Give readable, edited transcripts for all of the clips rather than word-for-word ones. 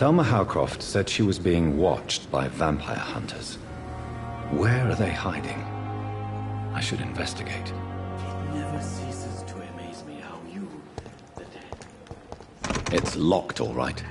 Thelma Howcroft said she was being watched by vampire hunters. Where are they hiding? I should investigate. It never ceases to amaze me how you, the dead... It's locked, all right.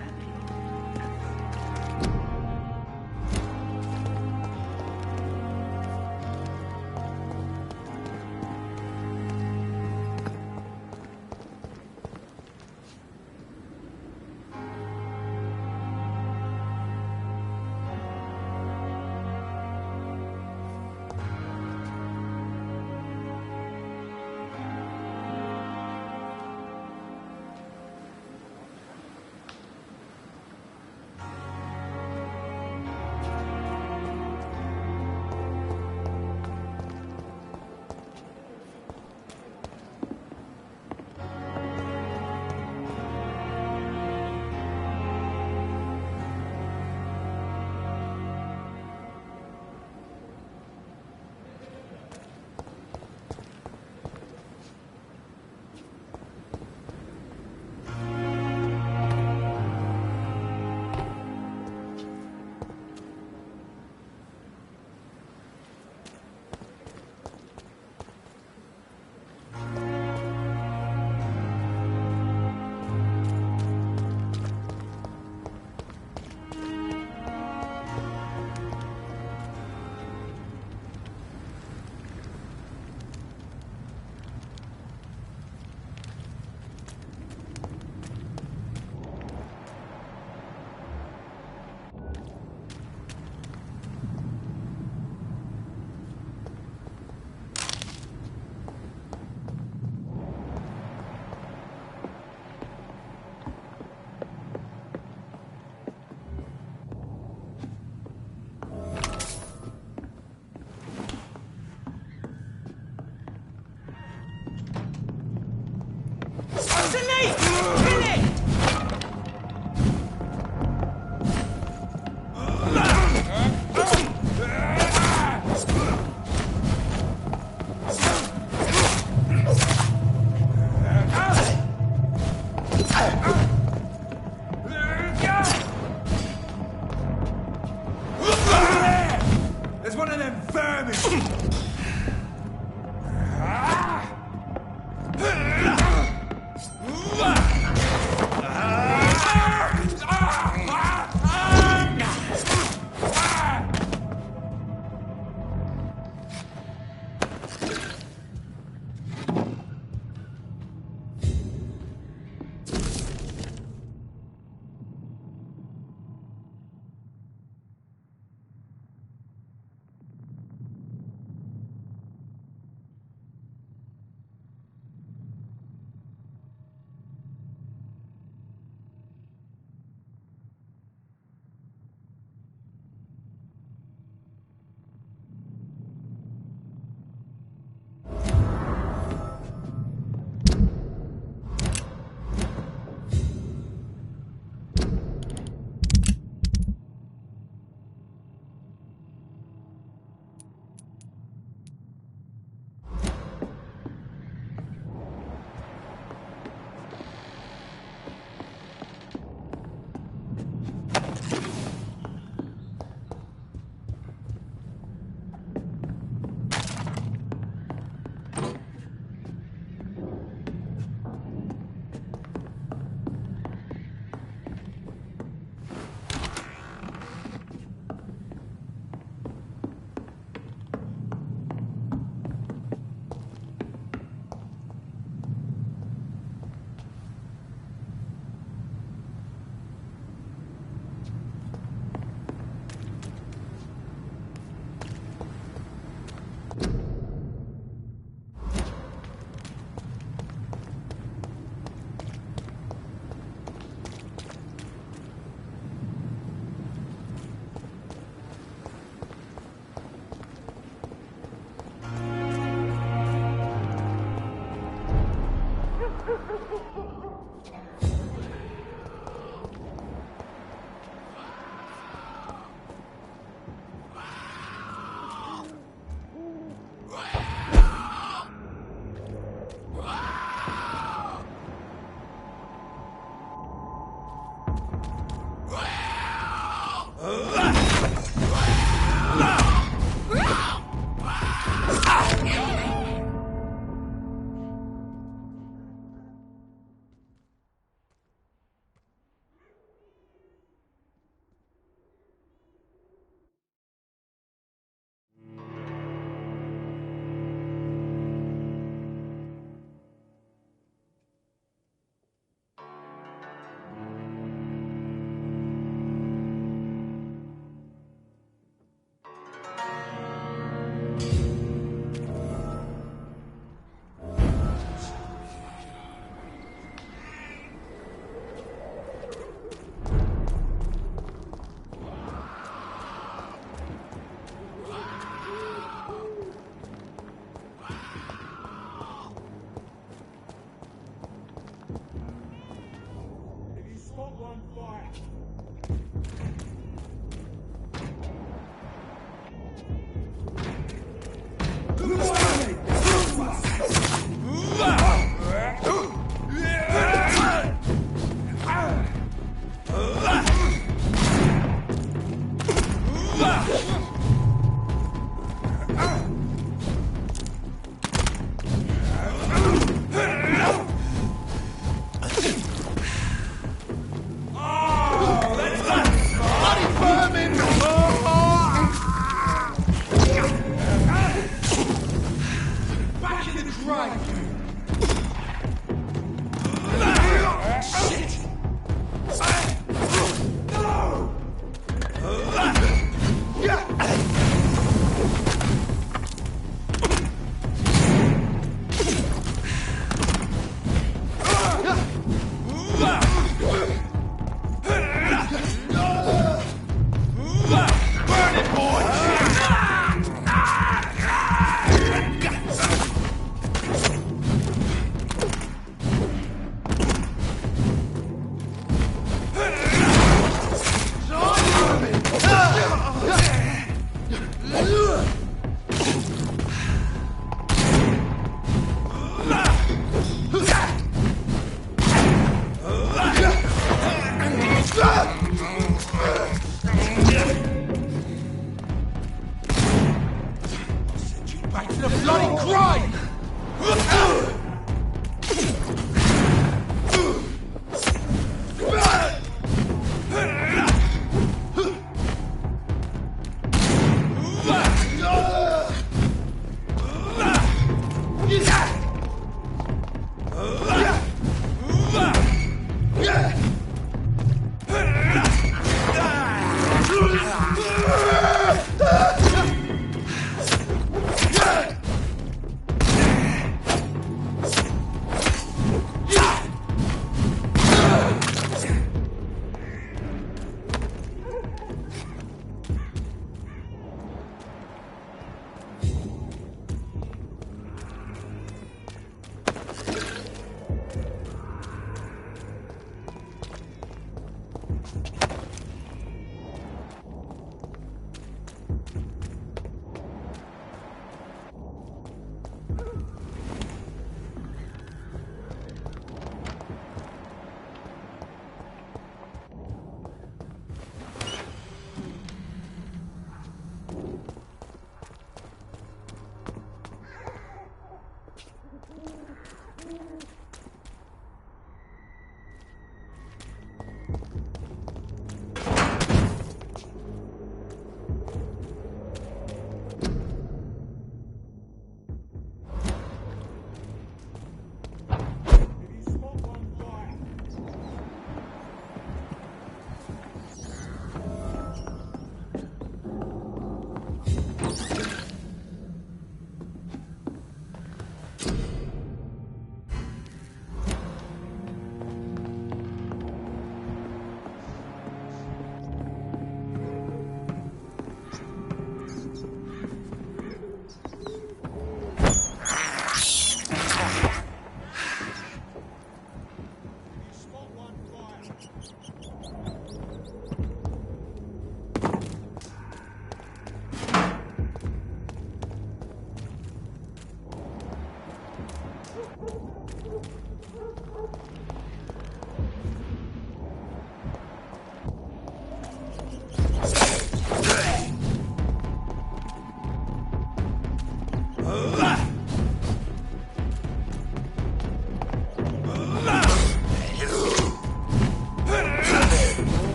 There's one of them vermin!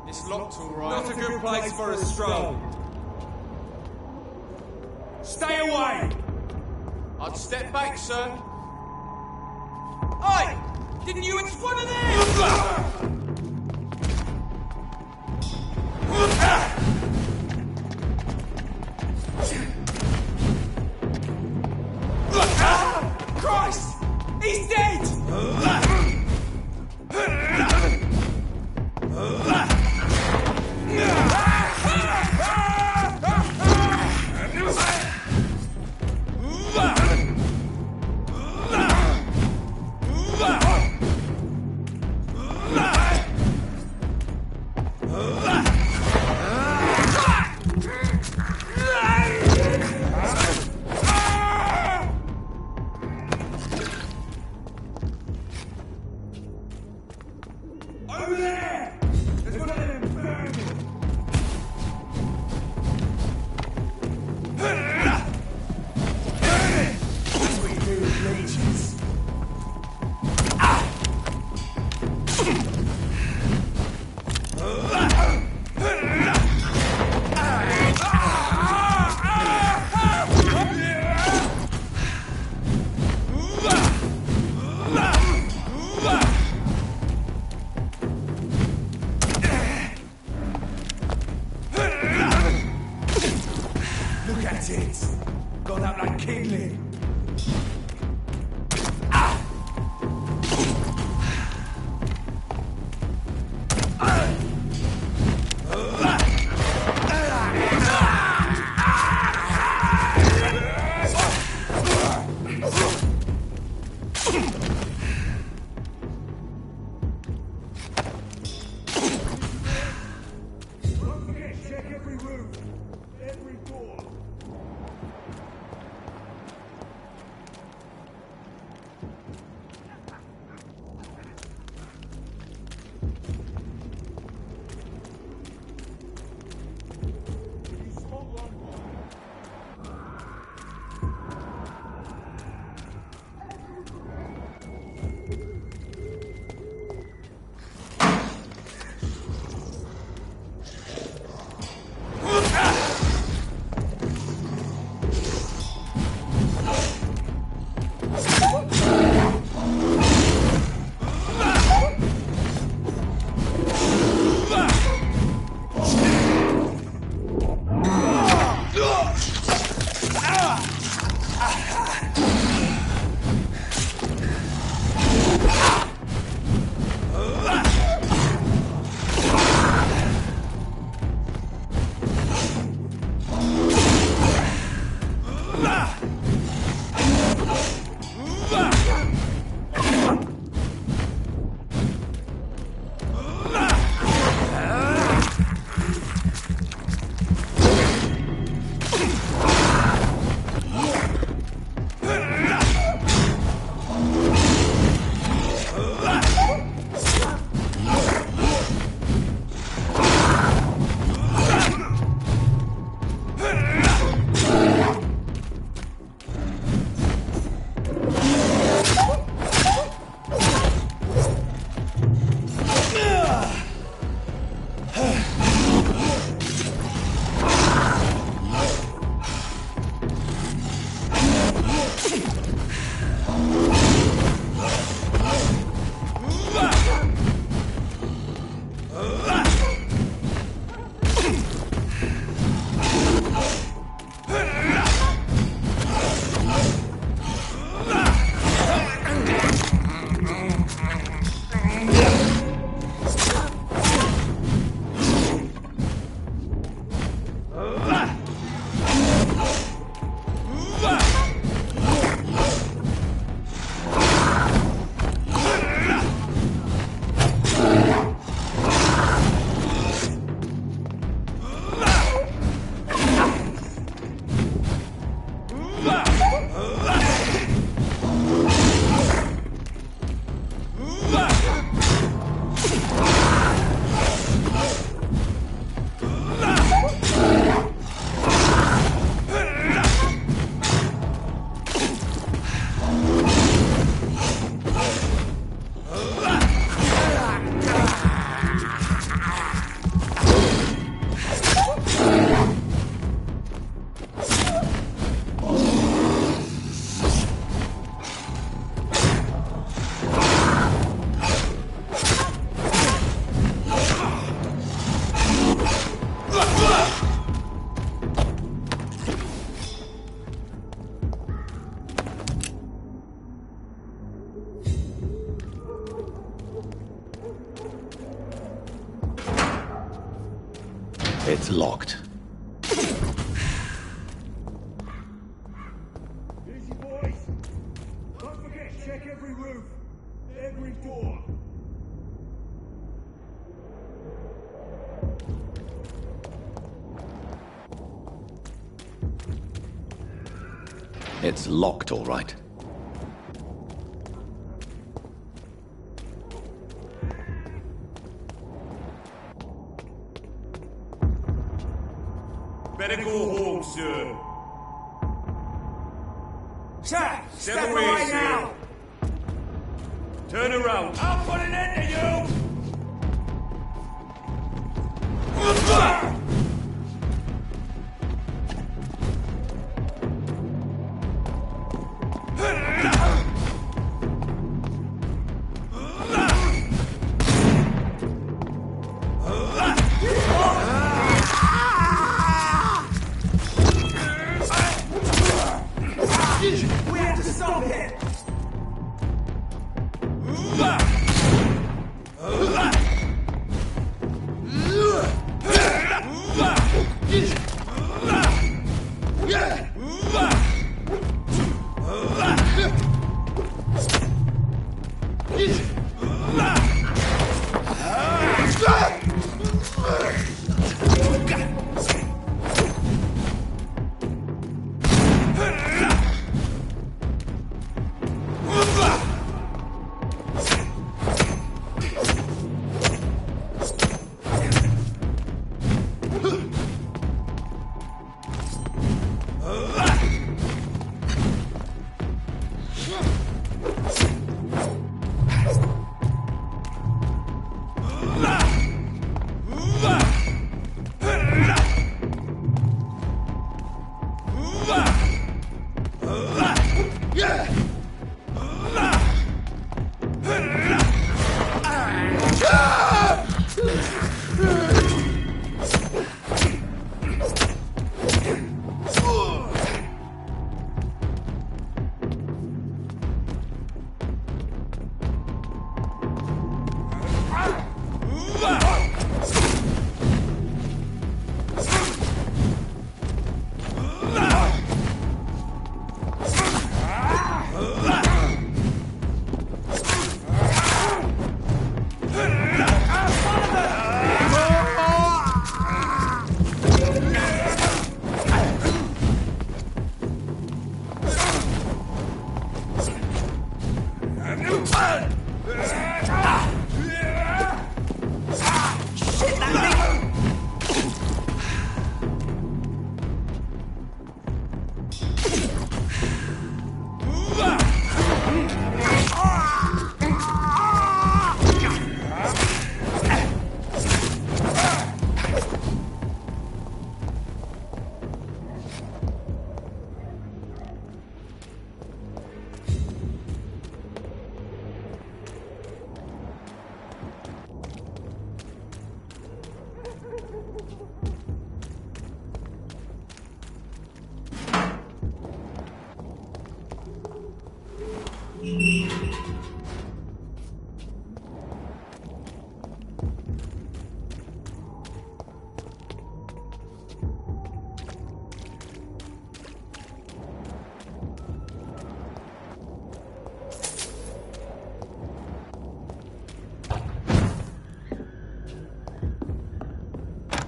It's locked, all right. Not a good place for a stroll. Stay away! I'd step back, sir. Oi! Didn't you? It's one of them! Christ! He's dead! Over there! There's one of them vermin! Sweet new leeches. Look at it! Got up like kindling. Don't forget, check every room, every door. It's locked. Easy, boys. Don't forget, check every roof, every door. It's locked, all right. Better go home, sir. Jack, step away now. Turn around. I'll put an end to you. We have to stop him!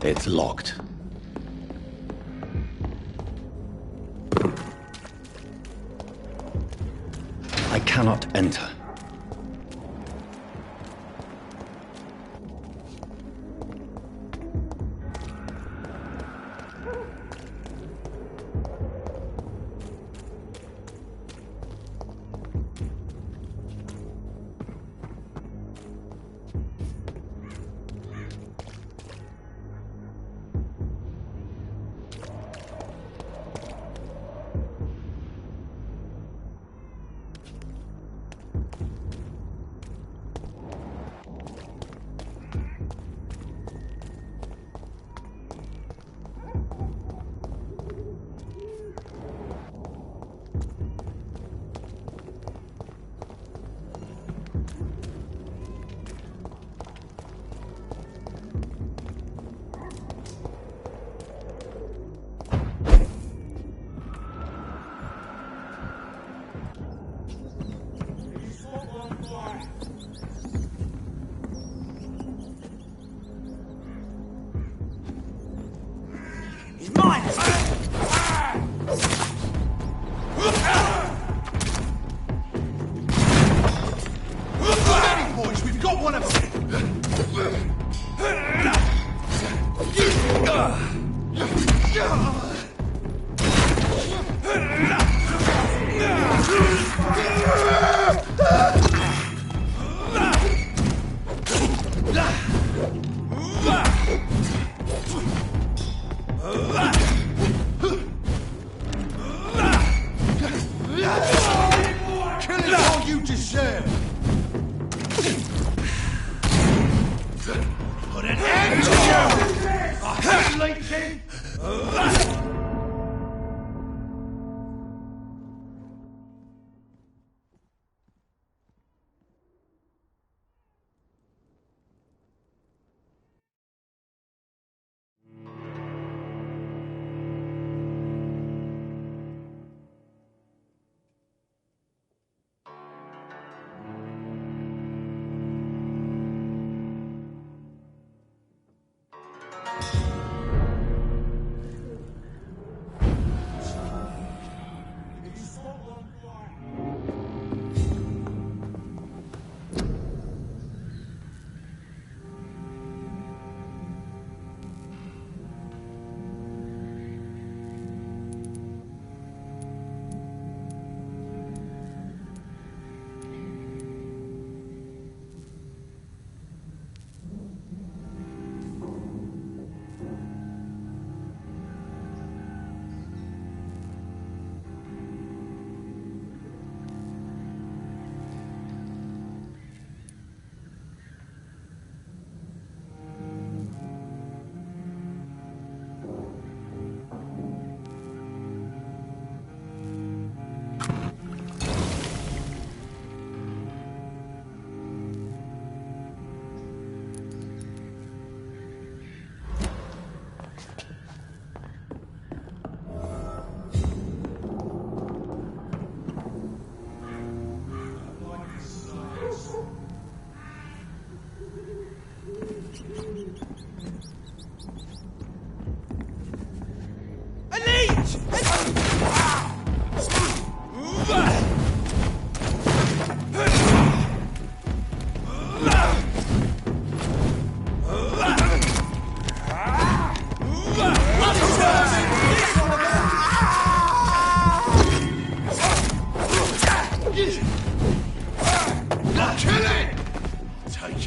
It's locked. I cannot enter. Kill is all you deserve! Put an end to you! I have Legion!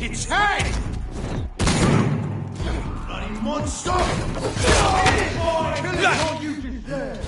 Its head! Bloody monster! Kill it all you deserve!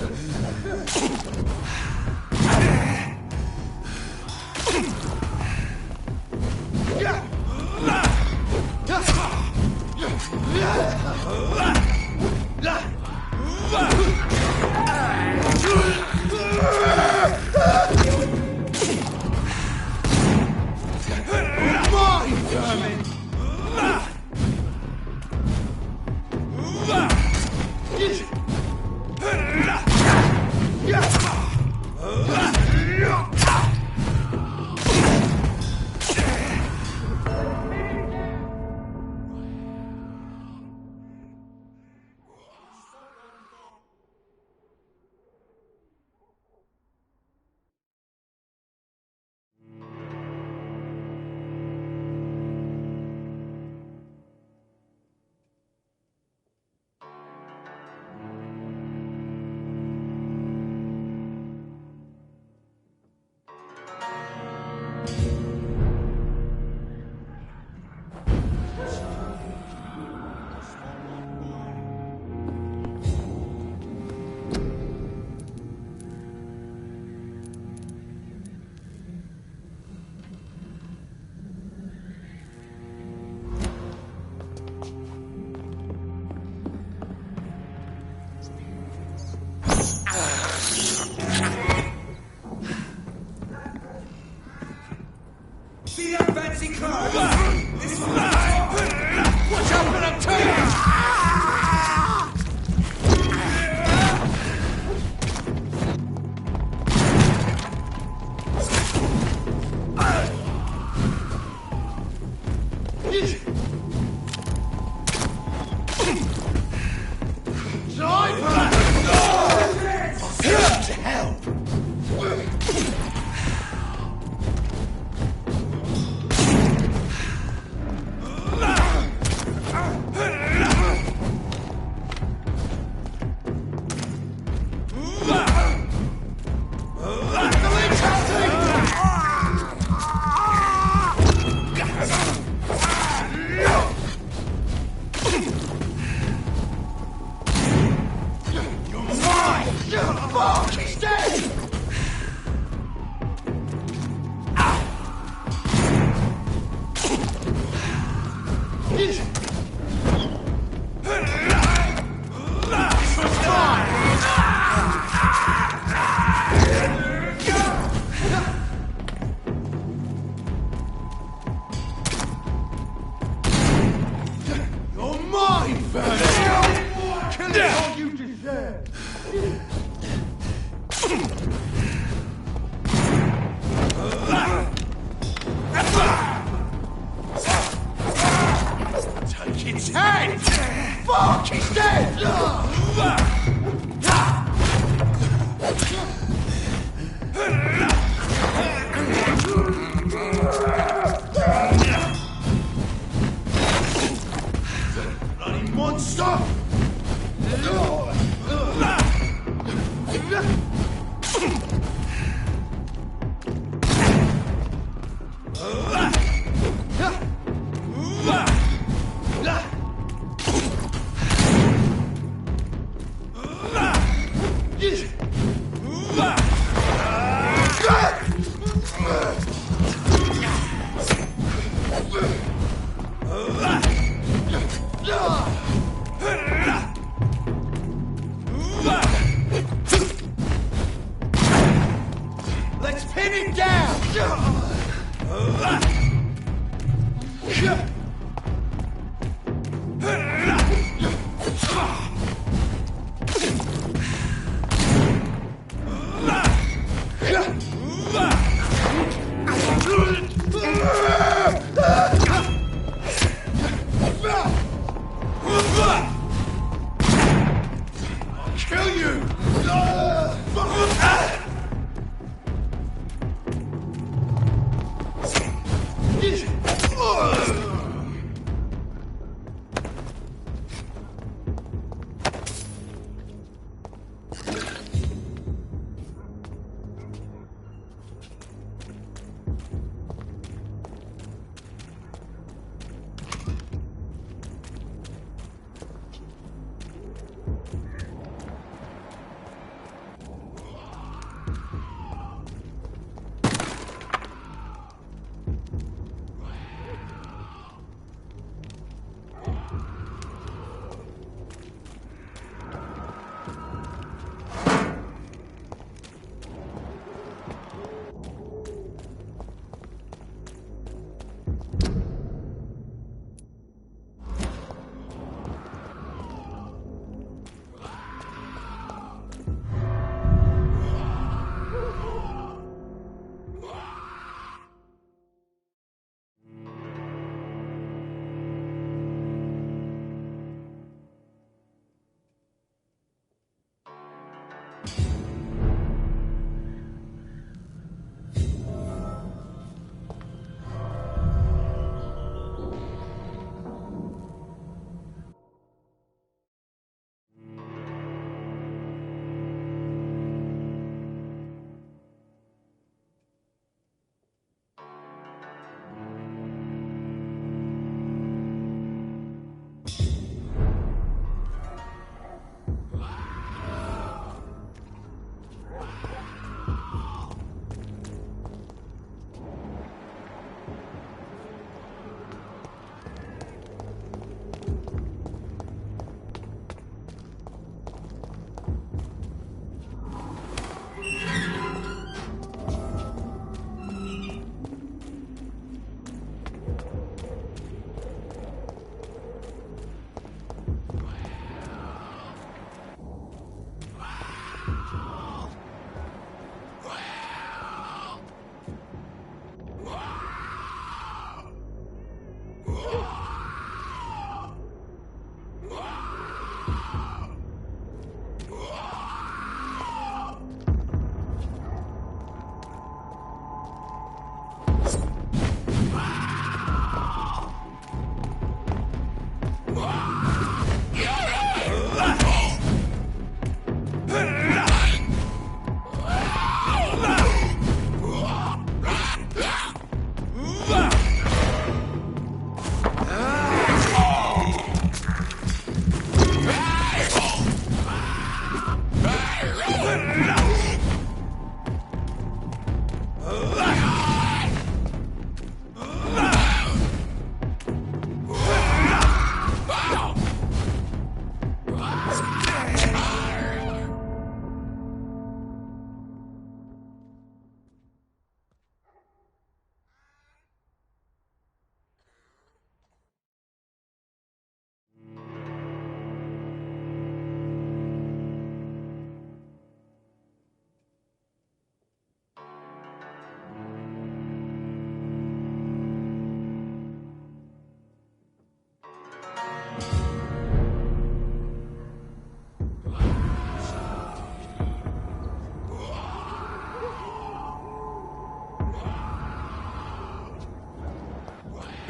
See that fancy car? This one. Watch out when I'm turning! Take its head! Fuck, he's dead! Bloody monster! Let's pin him down! I'll kill you!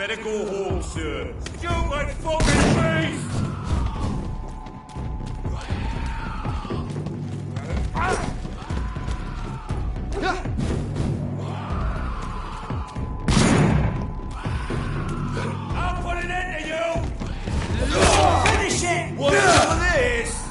better go home, sir. Shoot my fucking face! I'll put an end to you! Finish it! What's all this?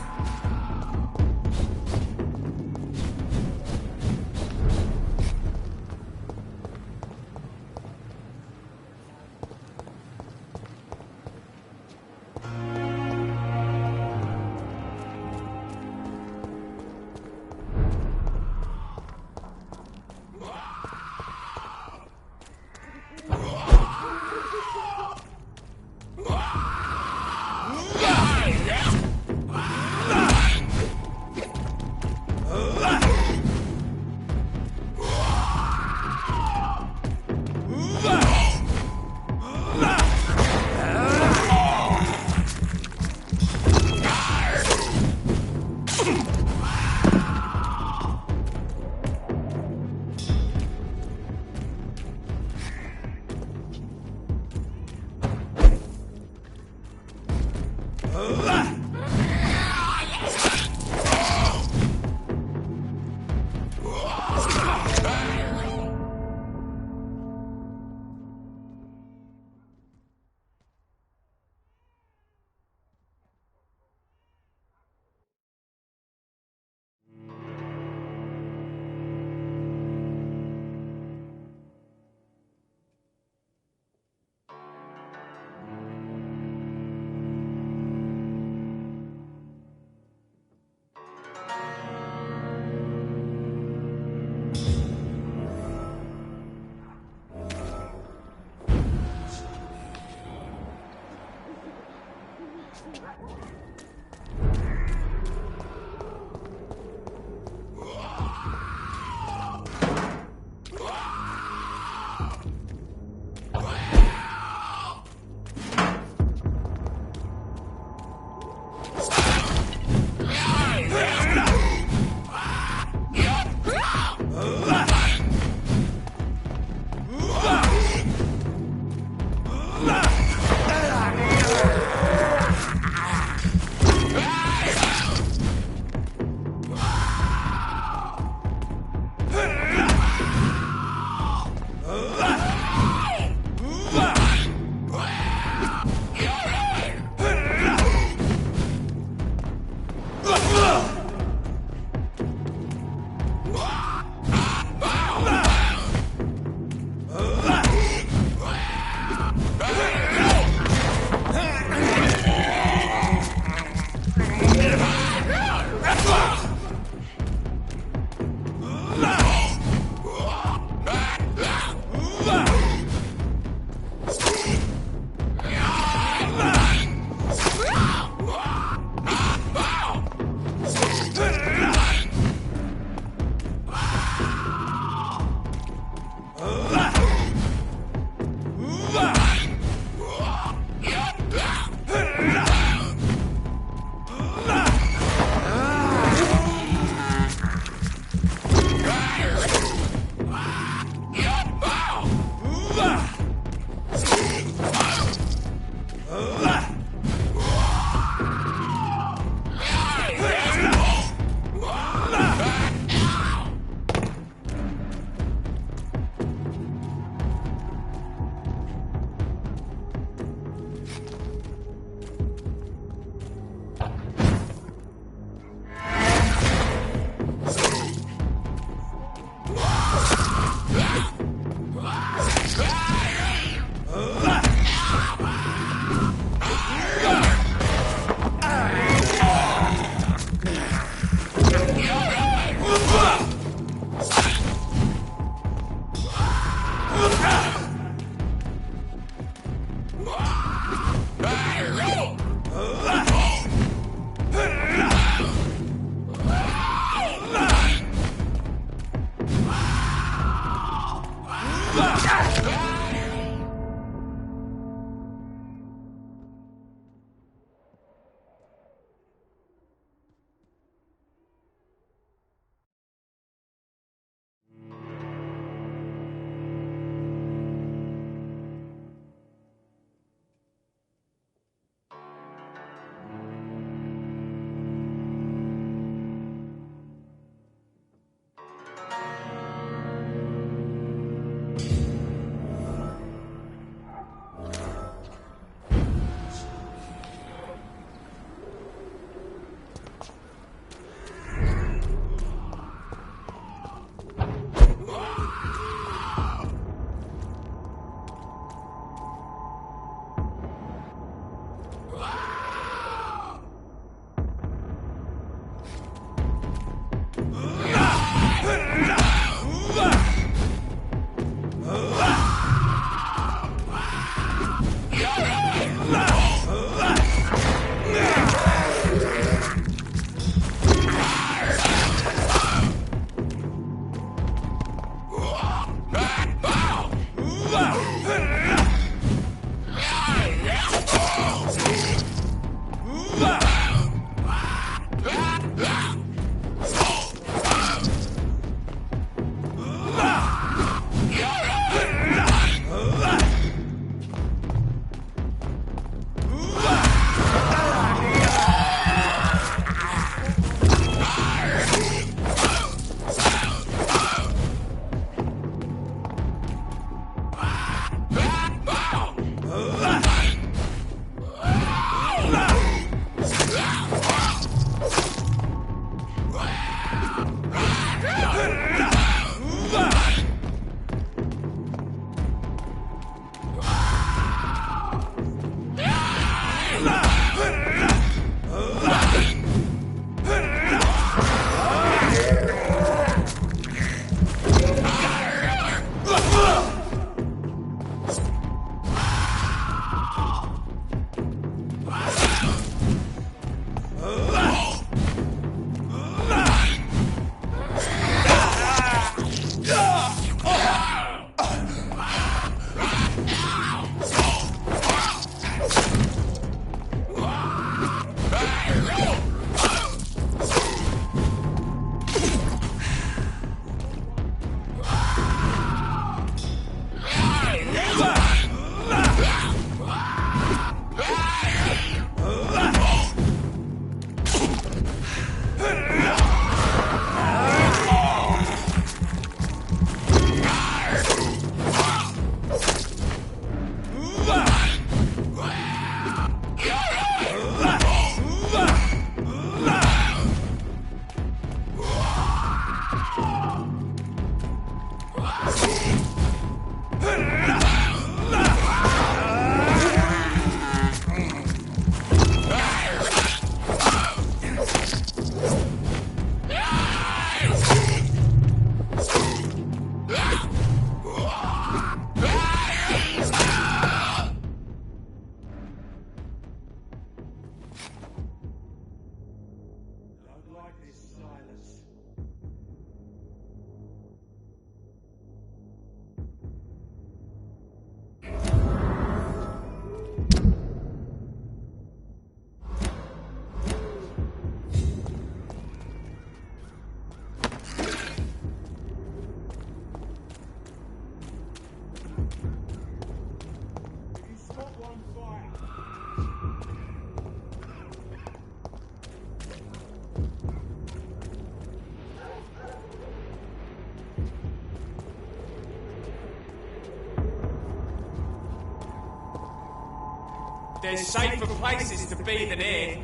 There's safer places to be than here.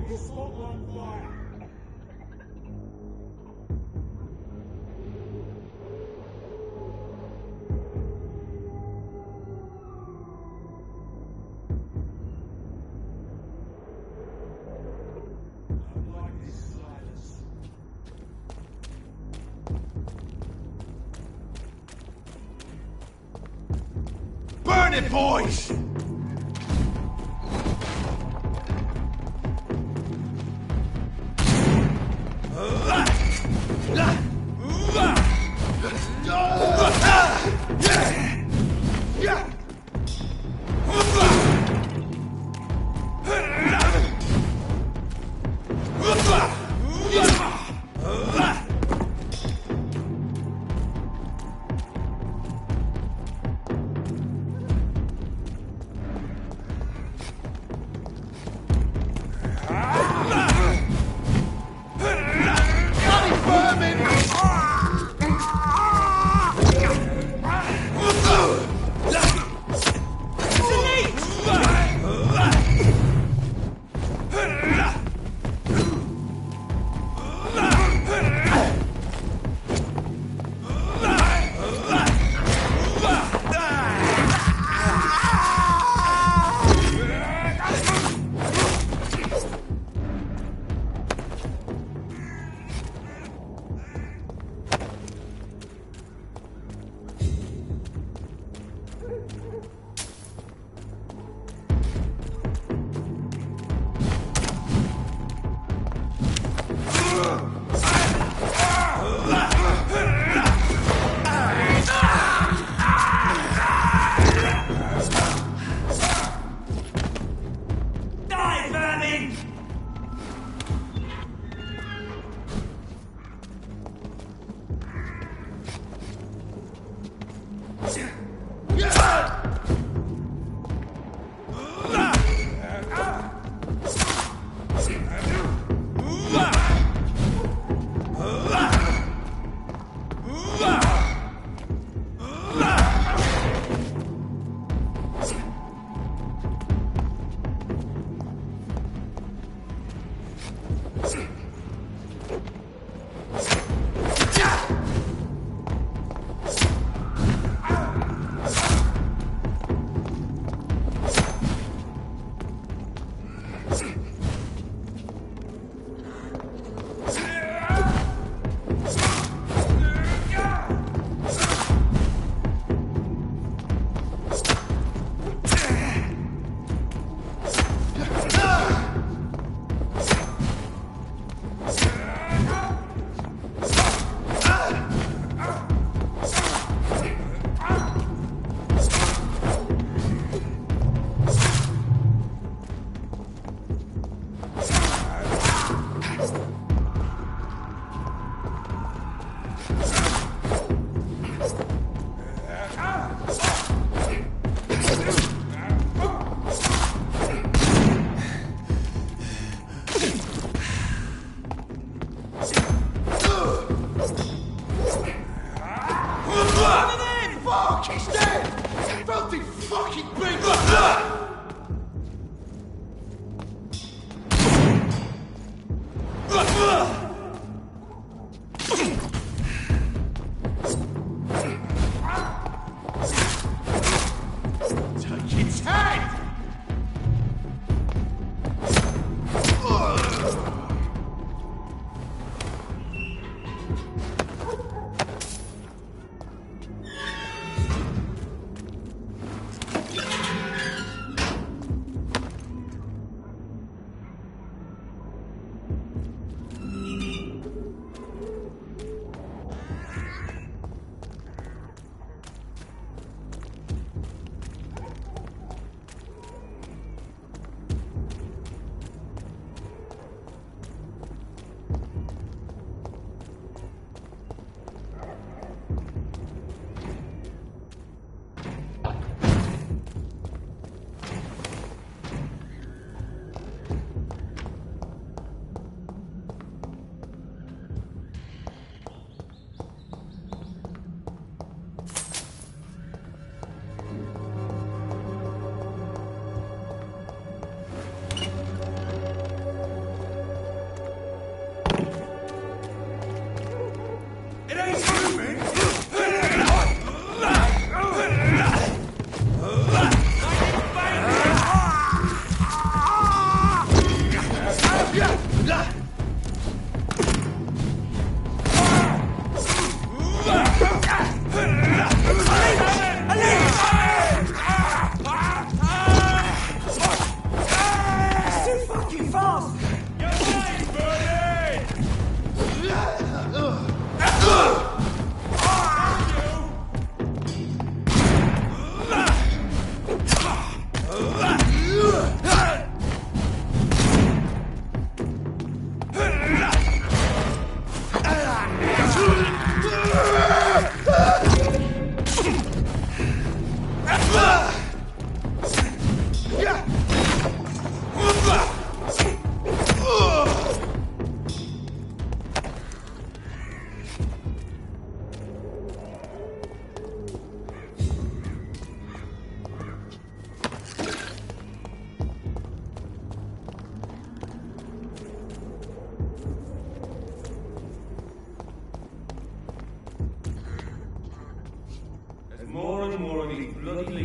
The spotlight fire. Burn it, boys!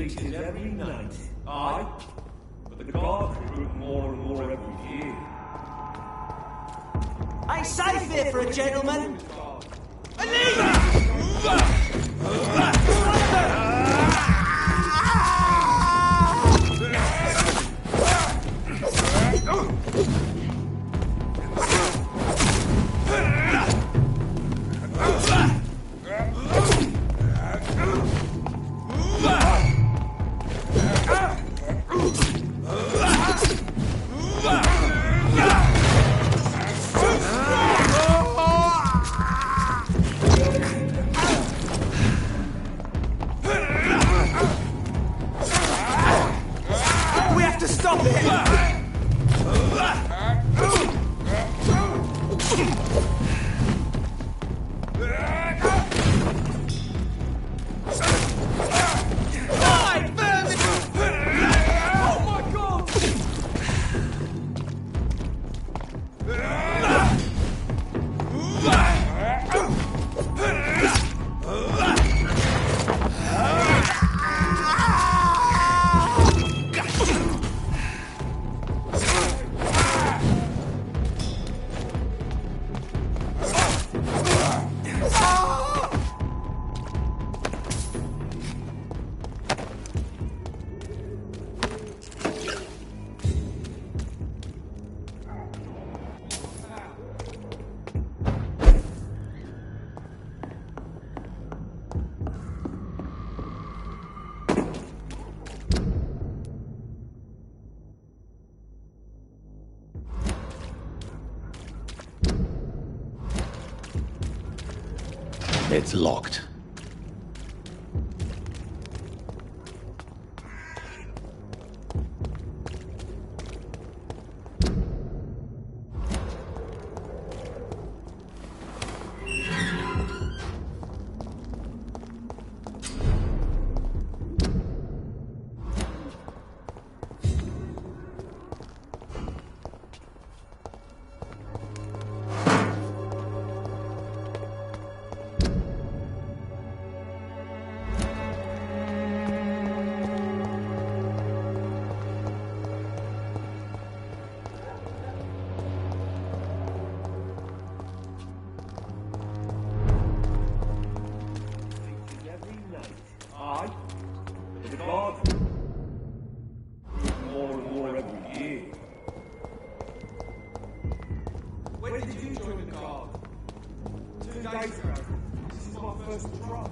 completed every night. Aye, but the guards recruit more and more every year. Ain't safe here for a gentleman. We have to stop it. It's locked. Every night. Aye, but the guards recruit more and more every year. When did you join the guard? 2 days ago. This is my first patrol.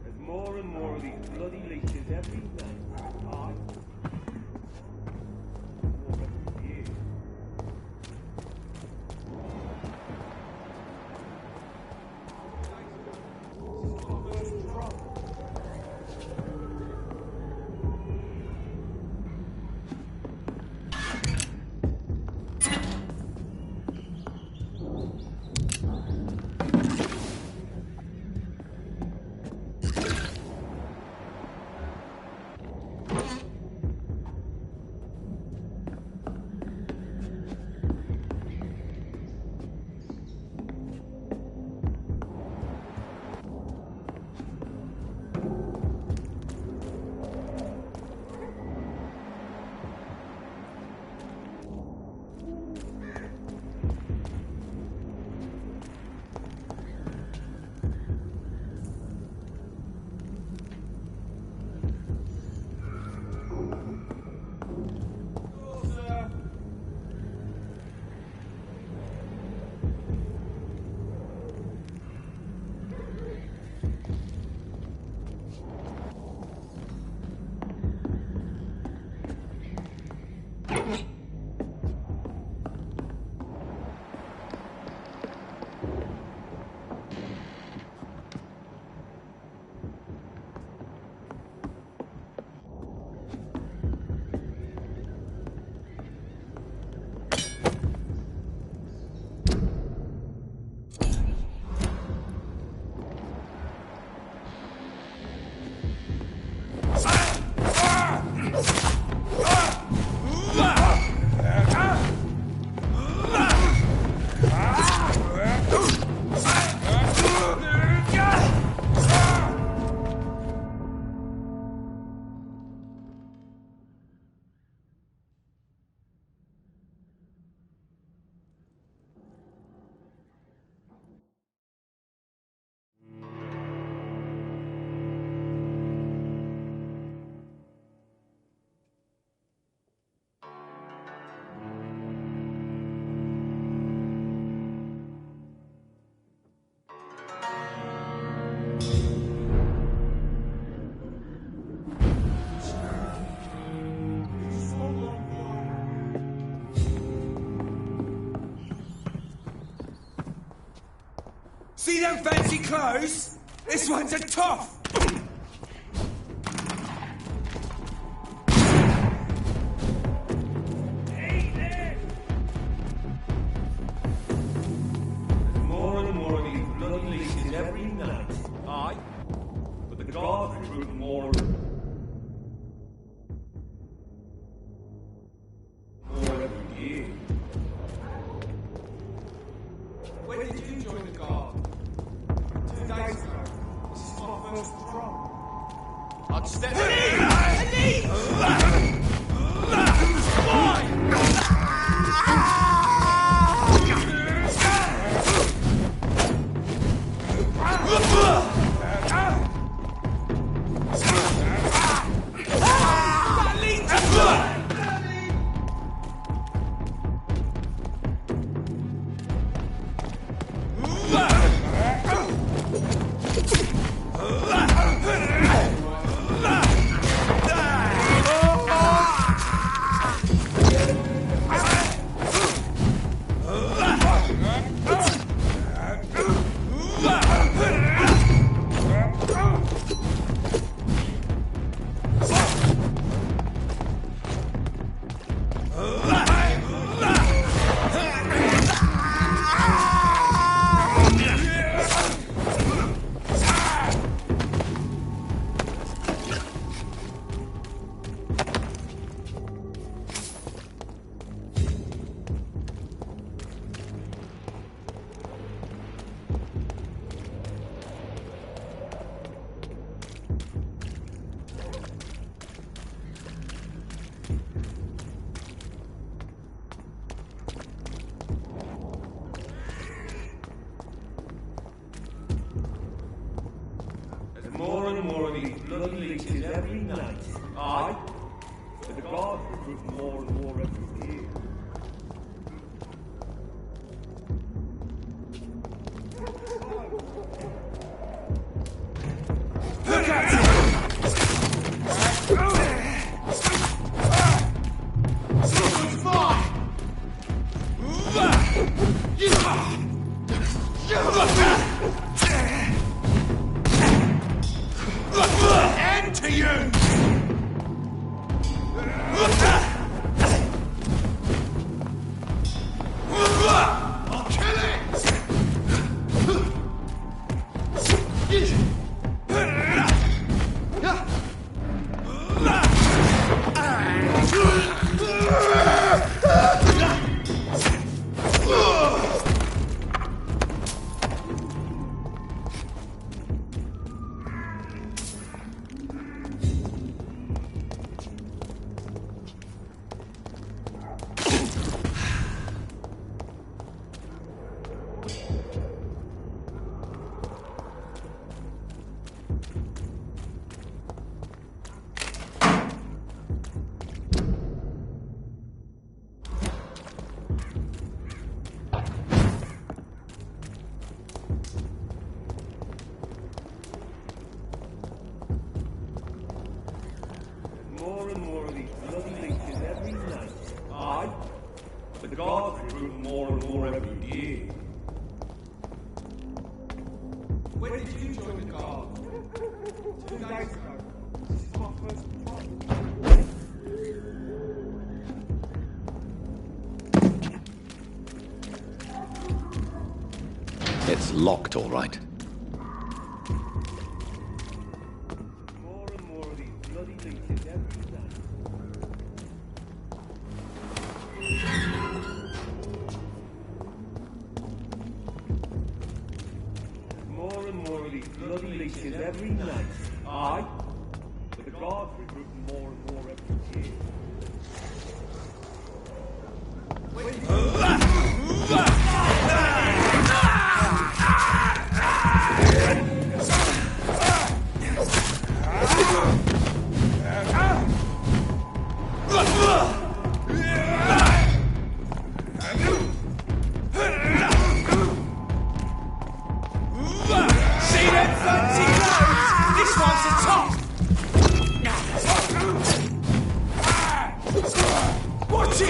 There's more and more of these bloody leeches every night. Aye. More every year. See them fancy clothes? This one's a toff! More and more of these bloody leeches every night. Aye. But the guards recruit more every year. When did you join the guard? 2 days ago. This is my first patrol. I'd step More and more of these bloody leeches every night. Aye. But the guards recruit more and more every year. End to you! I'll kill it! More and more of these bloody leeches every night. Aye. The guards recruit more and more every year. When did you join the guard? 2 days ago. This is my first patrol. It's locked, all right. More and more of these bloody leeches every night. More and more of these bloody leeches every night. Aye. But the guards recruit more and more every year. See them fancy clothes? This one's the top! Watch it!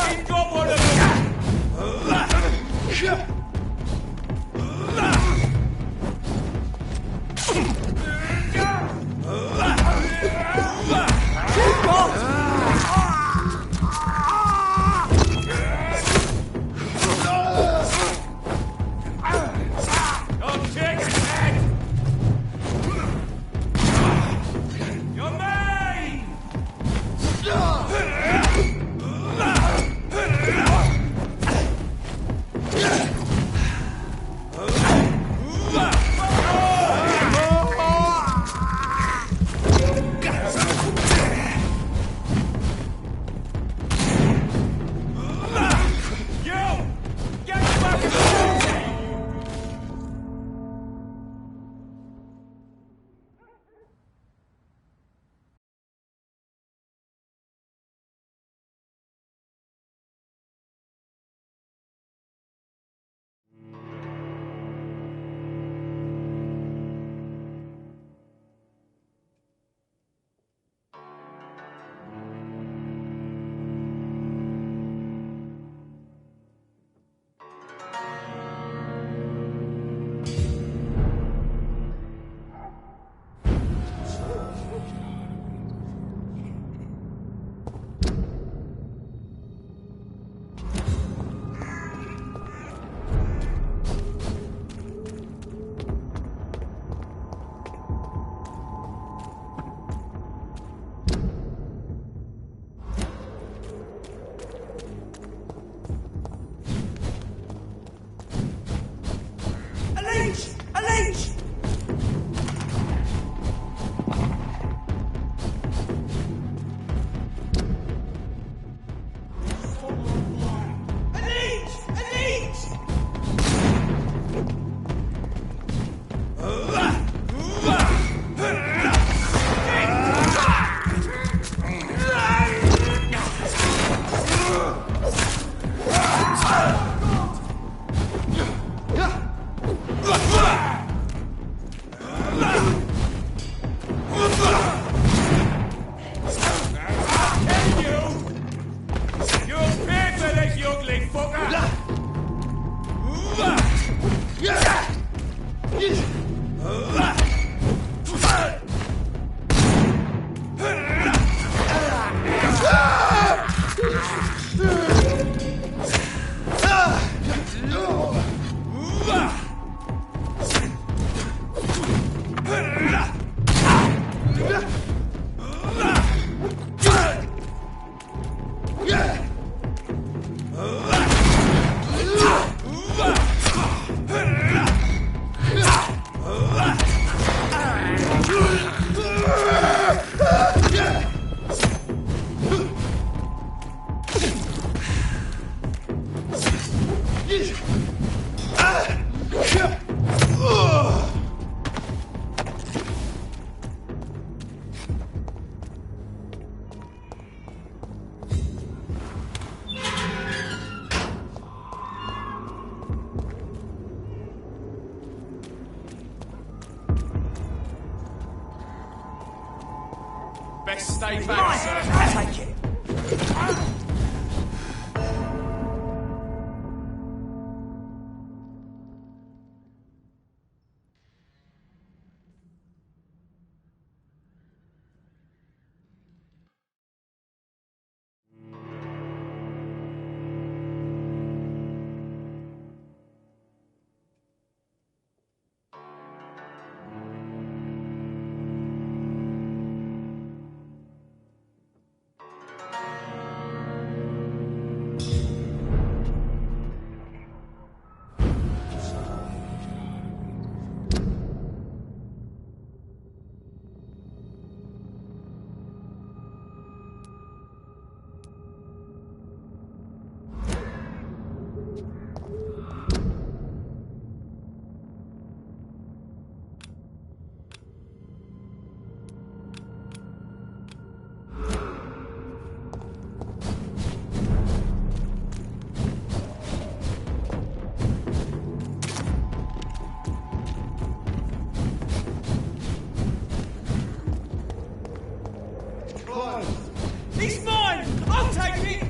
He's got one of them! Best stay back, sir. Take it. He's mine! I'll take it!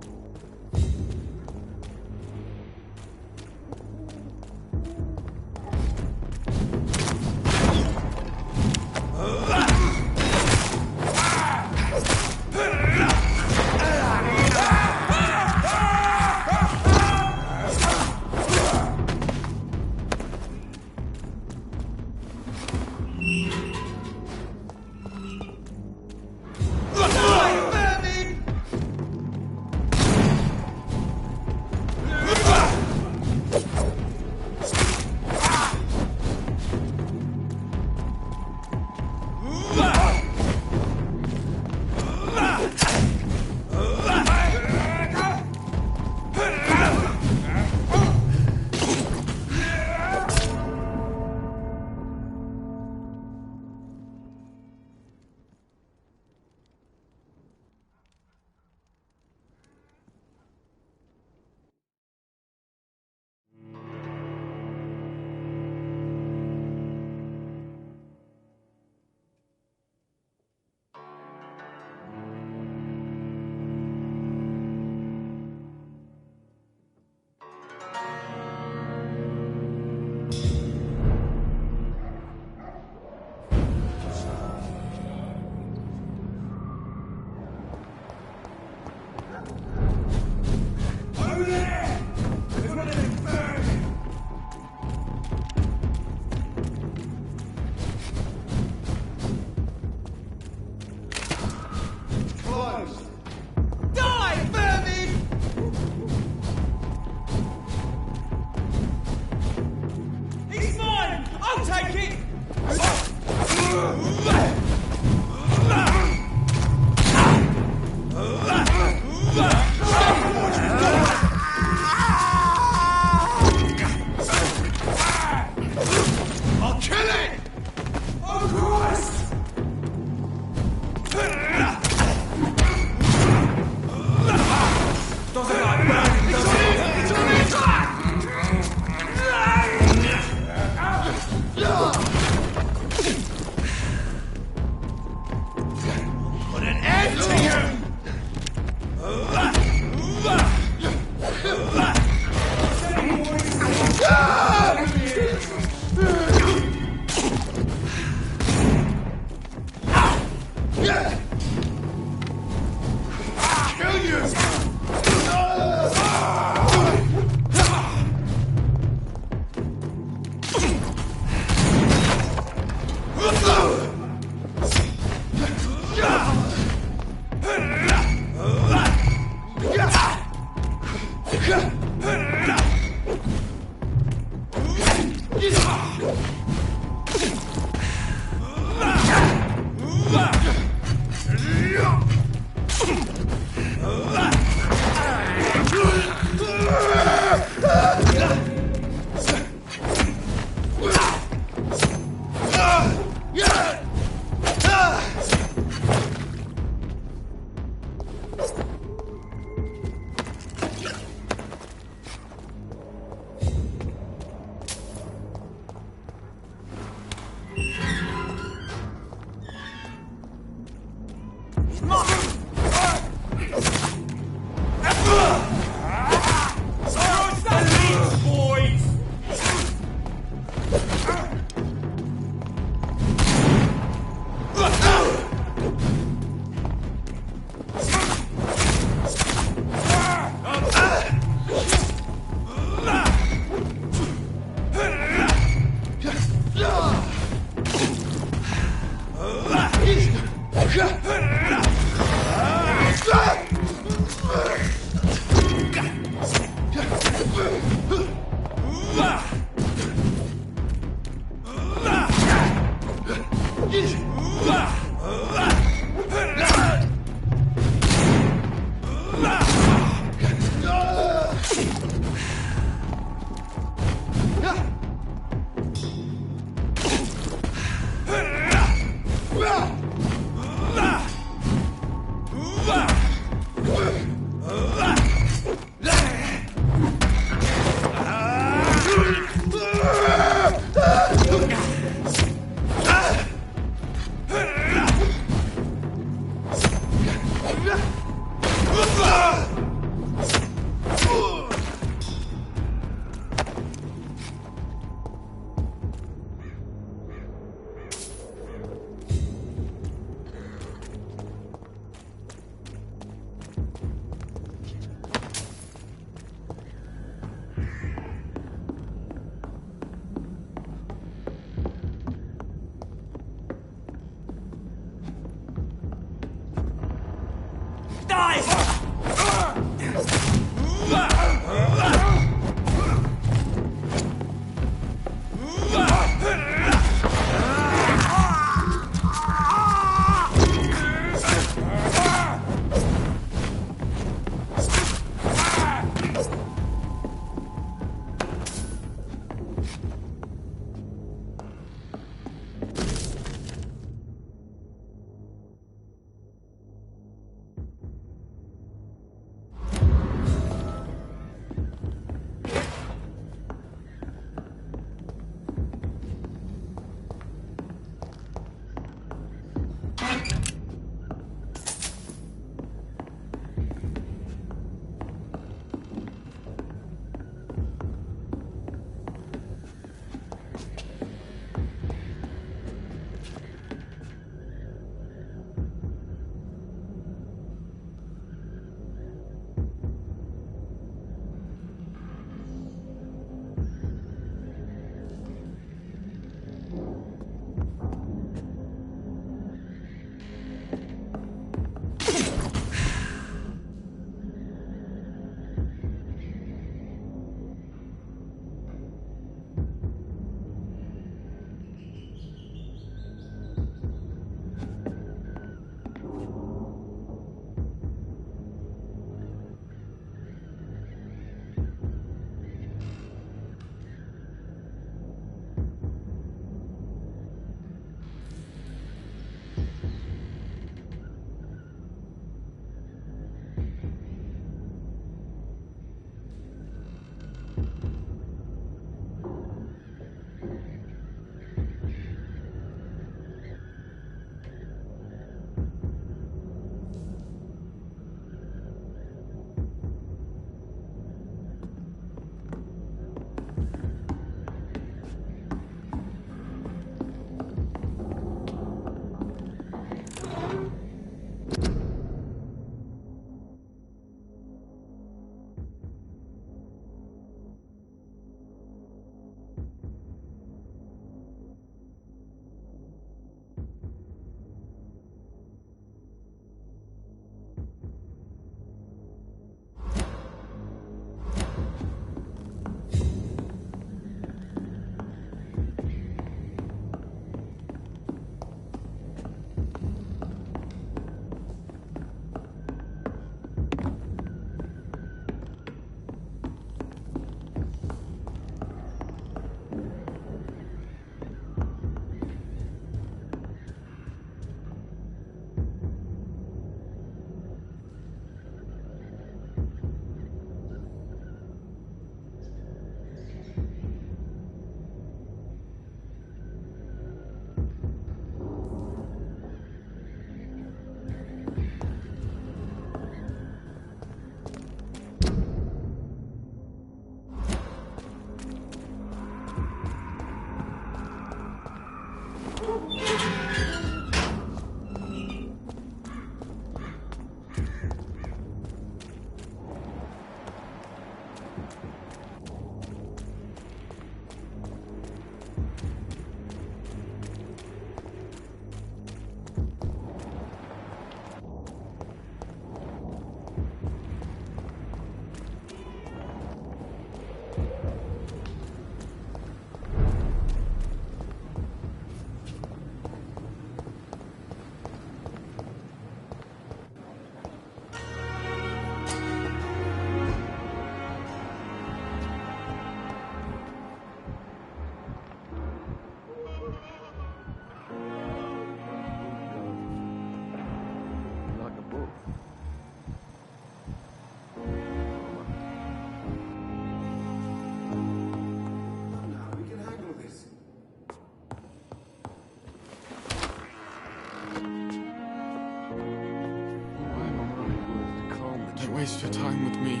waste your time with me.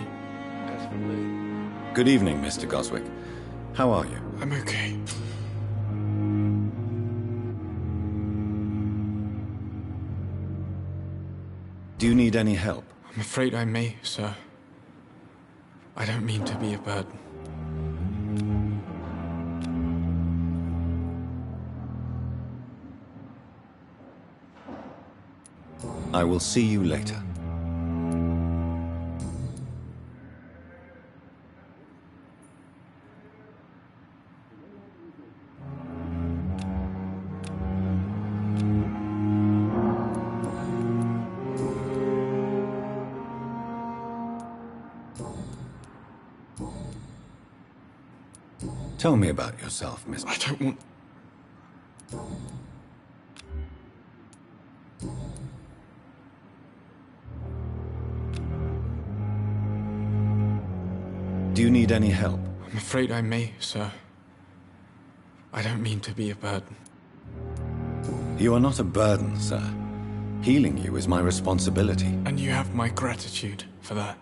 As for me, Good evening, Mr. Goswick. How are you? I'm okay. Do you need any help? I'm afraid I may, sir. I don't mean to be a burden. I will see you later. Tell me about yourself, Miss. I don't want... Do you need any help? I'm afraid I may, sir. I don't mean to be a burden. You are not a burden, sir. Healing you is my responsibility. And you have my gratitude for that.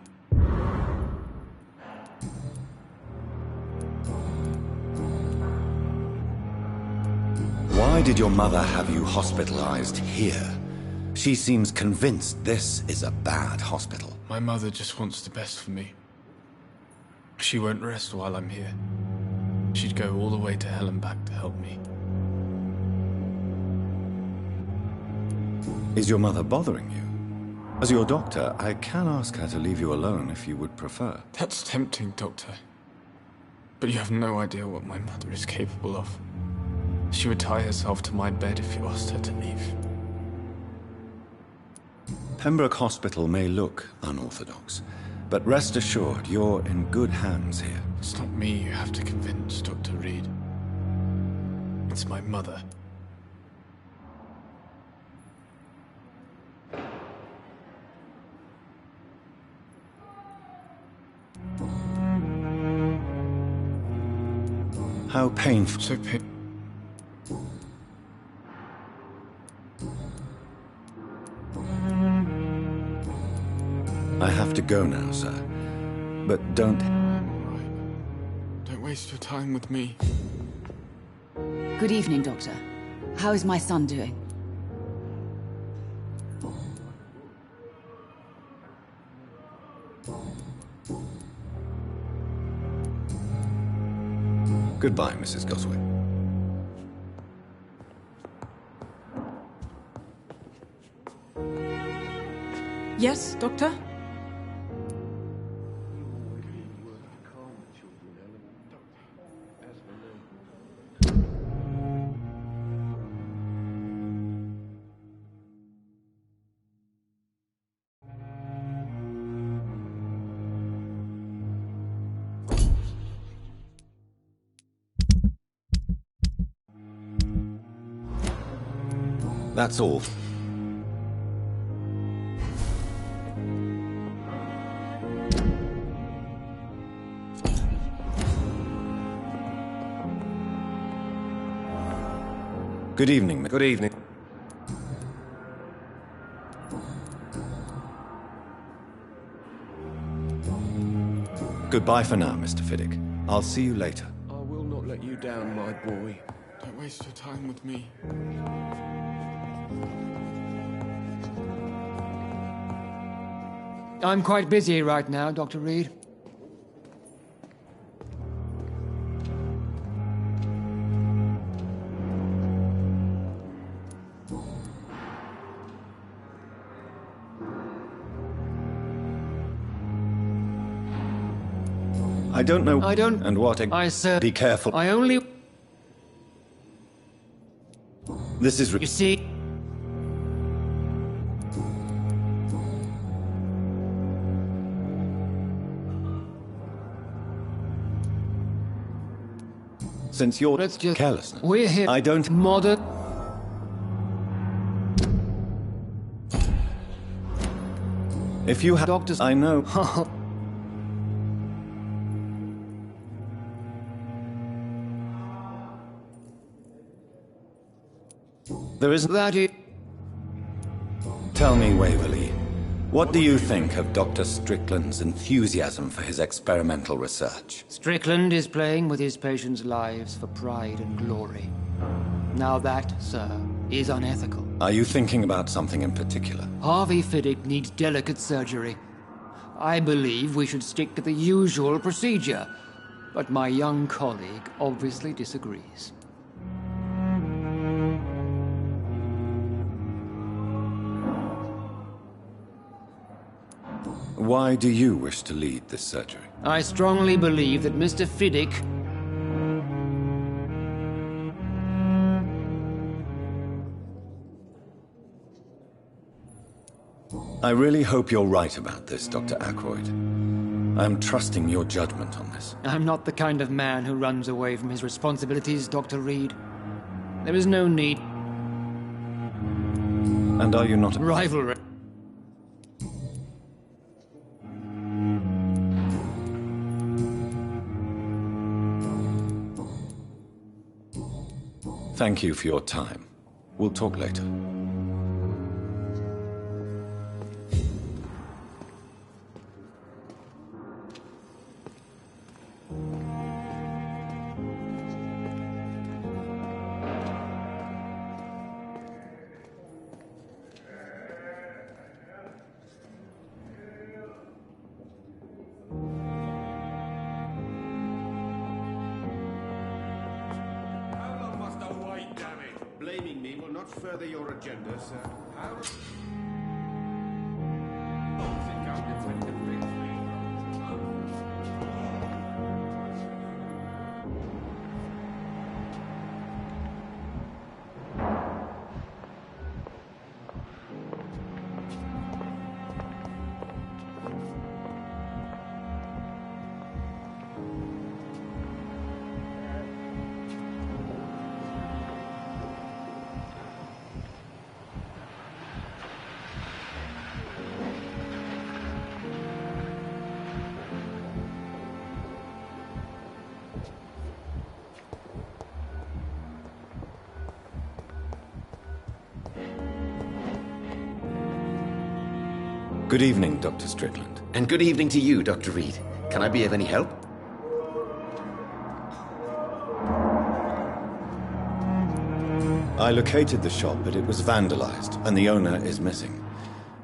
Why did your mother have you hospitalized here? She seems convinced this is a bad hospital. My mother just wants the best for me. She won't rest while I'm here. She'd go all the way to hell and back to help me. Is your mother bothering you? As your doctor, I can ask her to leave you alone if you would prefer. That's tempting, Doctor. But you have no idea what my mother is capable of. She would tie herself to my bed if you asked her to leave. Pembroke Hospital may look unorthodox, but rest assured, you're in good hands here. It's not me you have to convince, Dr. Reed. It's my mother. How painful. So painful. I have to go now, sir. But don't... All right. Don't waste your time with me. Good evening, Doctor. How is my son doing? Goodbye, Mrs. Goswick. Yes, Doctor? That's all. Good evening. Good evening. Goodbye for now, Mr. Fiddick. I'll see you later. I will not let you down, my boy. Don't waste your time with me. I'm quite busy right now, Dr. Reed. I don't know... I don't... And what... I said... Be careful. I only... This is... You see... Since you're Let's just... carelessness... We're here... I don't... Modern... If you have... Doctors... I know... There isn't... That is... Tell me, Waverly, What do you think of Dr. Strickland's enthusiasm for his experimental research? Strickland is playing with his patients' lives for pride and glory. Now that, sir, is unethical. Are you thinking about something in particular? Harvey Fiddick needs delicate surgery. I believe we should stick to the usual procedure, but my young colleague obviously disagrees. Why do you wish to lead this surgery? I strongly believe that Mr. Fiddick... I really hope you're right about this, Dr. Aykroyd. I am trusting your judgment on this. I'm not the kind of man who runs away from his responsibilities, Dr. Reed. There is no need... And are you not... rivalry. Thank you for your time. We'll talk later. Blaming me will not further your agenda, sir. How... Good evening, Dr. Strickland. And good evening to you, Dr. Reed. Can I be of any help? I located the shop, but it was vandalized, and the owner is missing.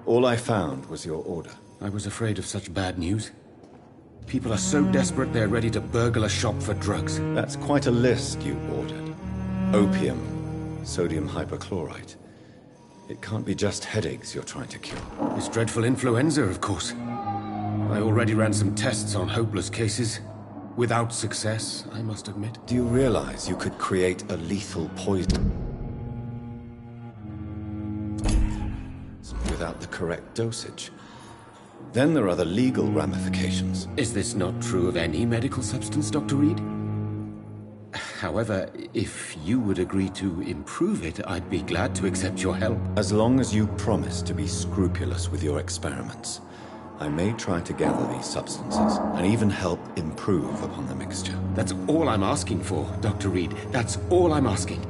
All I found was your order. I was afraid of such bad news. People are so desperate they're ready to burgle a shop for drugs. That's quite a list you ordered. Opium, sodium hypochlorite. It can't be just headaches you're trying to cure. This dreadful influenza, of course. I already ran some tests on hopeless cases. Without success, I must admit. Do you realize you could create a lethal poison without the correct dosage? Then there are the legal ramifications. Is this not true of any medical substance, Dr. Reed? However, if you would agree to improve it, I'd be glad to accept your help. As long as you promise to be scrupulous with your experiments, I may try to gather these substances and even help improve upon the mixture. That's all I'm asking for, Dr. Reed. That's all I'm asking.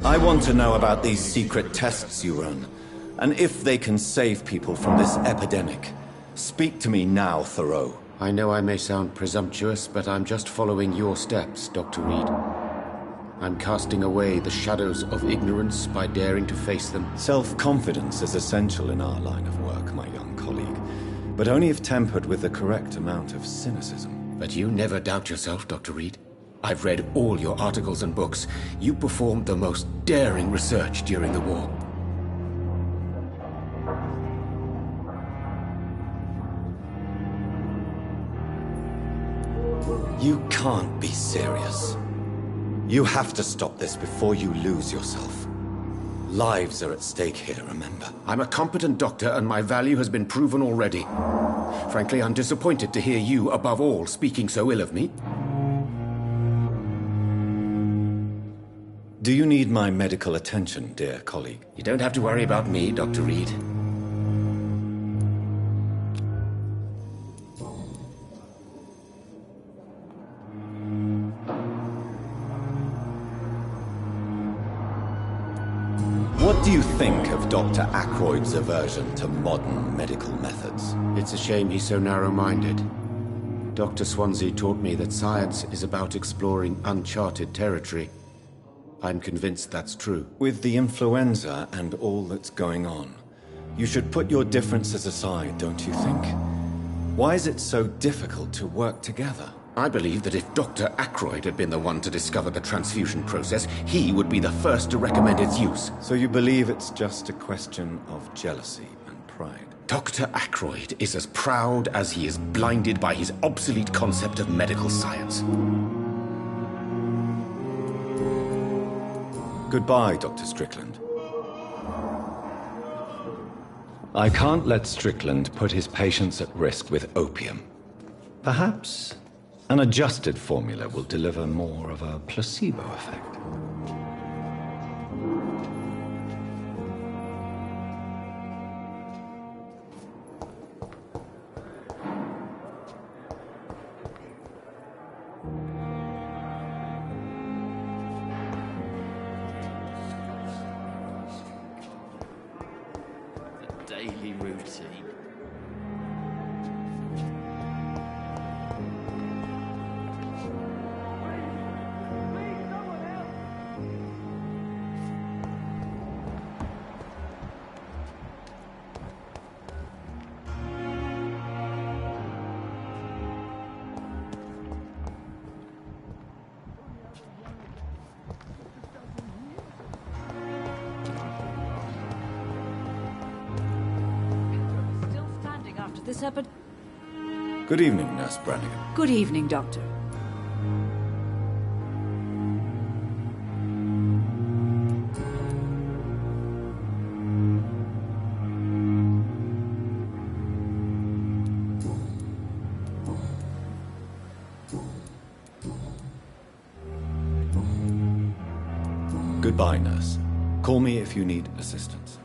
I want to know about these secret tests you run, and if they can save people from this epidemic. Speak to me now, Thoreau. I know I may sound presumptuous, but I'm just following your steps, Dr. Reed. I'm casting away the shadows of ignorance by daring to face them. Self-confidence is essential in our line of work, my young colleague, but only if tempered with the correct amount of cynicism. But you never doubt yourself, Dr. Reed. I've read all your articles and books. You performed the most daring research during the war. You can't be serious. You have to stop this before you lose yourself. Lives are at stake here, remember? I'm a competent doctor, and my value has been proven already. Frankly, I'm disappointed to hear you, above all, speaking so ill of me. Do you need my medical attention, dear colleague? You don't have to worry about me, Dr. Reed. think of Dr. Ackroyd's aversion to modern medical methods? It's a shame he's so narrow-minded. Dr. Swansea taught me that science is about exploring uncharted territory. I'm convinced that's true. With the influenza and all that's going on, you should put your differences aside, don't you think? Why is it so difficult to work together? I believe that if Dr. Ackroyd had been the one to discover the transfusion process, he would be the first to recommend its use. So you believe it's just a question of jealousy and pride? Dr. Ackroyd is as proud as he is blinded by his obsolete concept of medical science. Goodbye, Dr. Strickland. I can't let Strickland put his patients at risk with opium. Perhaps an adjusted formula will deliver more of a placebo effect. Daily routine. This happened. Good evening, Nurse Brannigan. Good evening, Doctor. Goodbye, Nurse. Call me if you need assistance.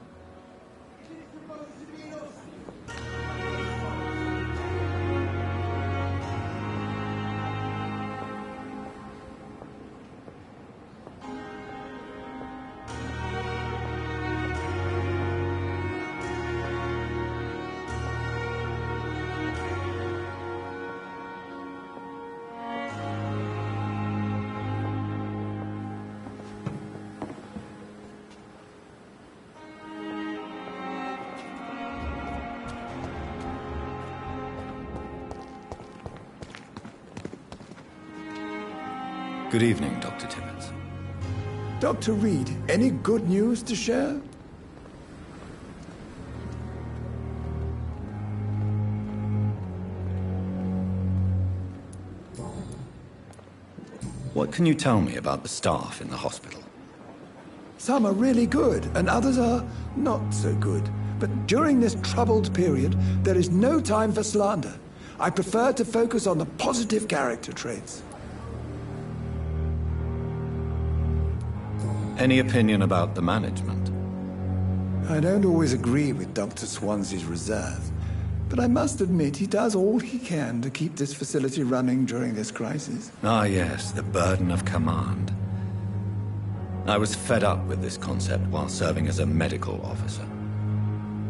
Good evening, Dr. Tibbets. Dr. Reed, any good news to share? What can you tell me about the staff in the hospital? Some are really good, and others are not so good. But during this troubled period, there is no time for slander. I prefer to focus on the positive character traits. Any opinion about the management? I don't always agree with Dr. Swansea's reserve, but I must admit he does all he can to keep this facility running during this crisis. Ah, yes, the burden of command. I was fed up with this concept while serving as a medical officer.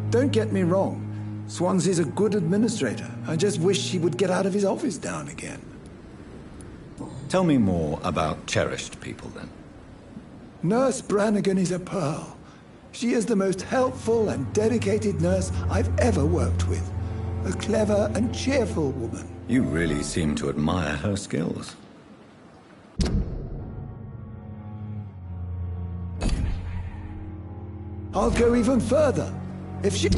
Don't get me wrong. Swansea's a good administrator. I just wish he would get out of his office now and again. Tell me more about cherished people, then. Nurse Brannigan is a pearl. She is the most helpful and dedicated nurse I've ever worked with. A clever and cheerful woman. You really seem to admire her skills. I'll go even further. If she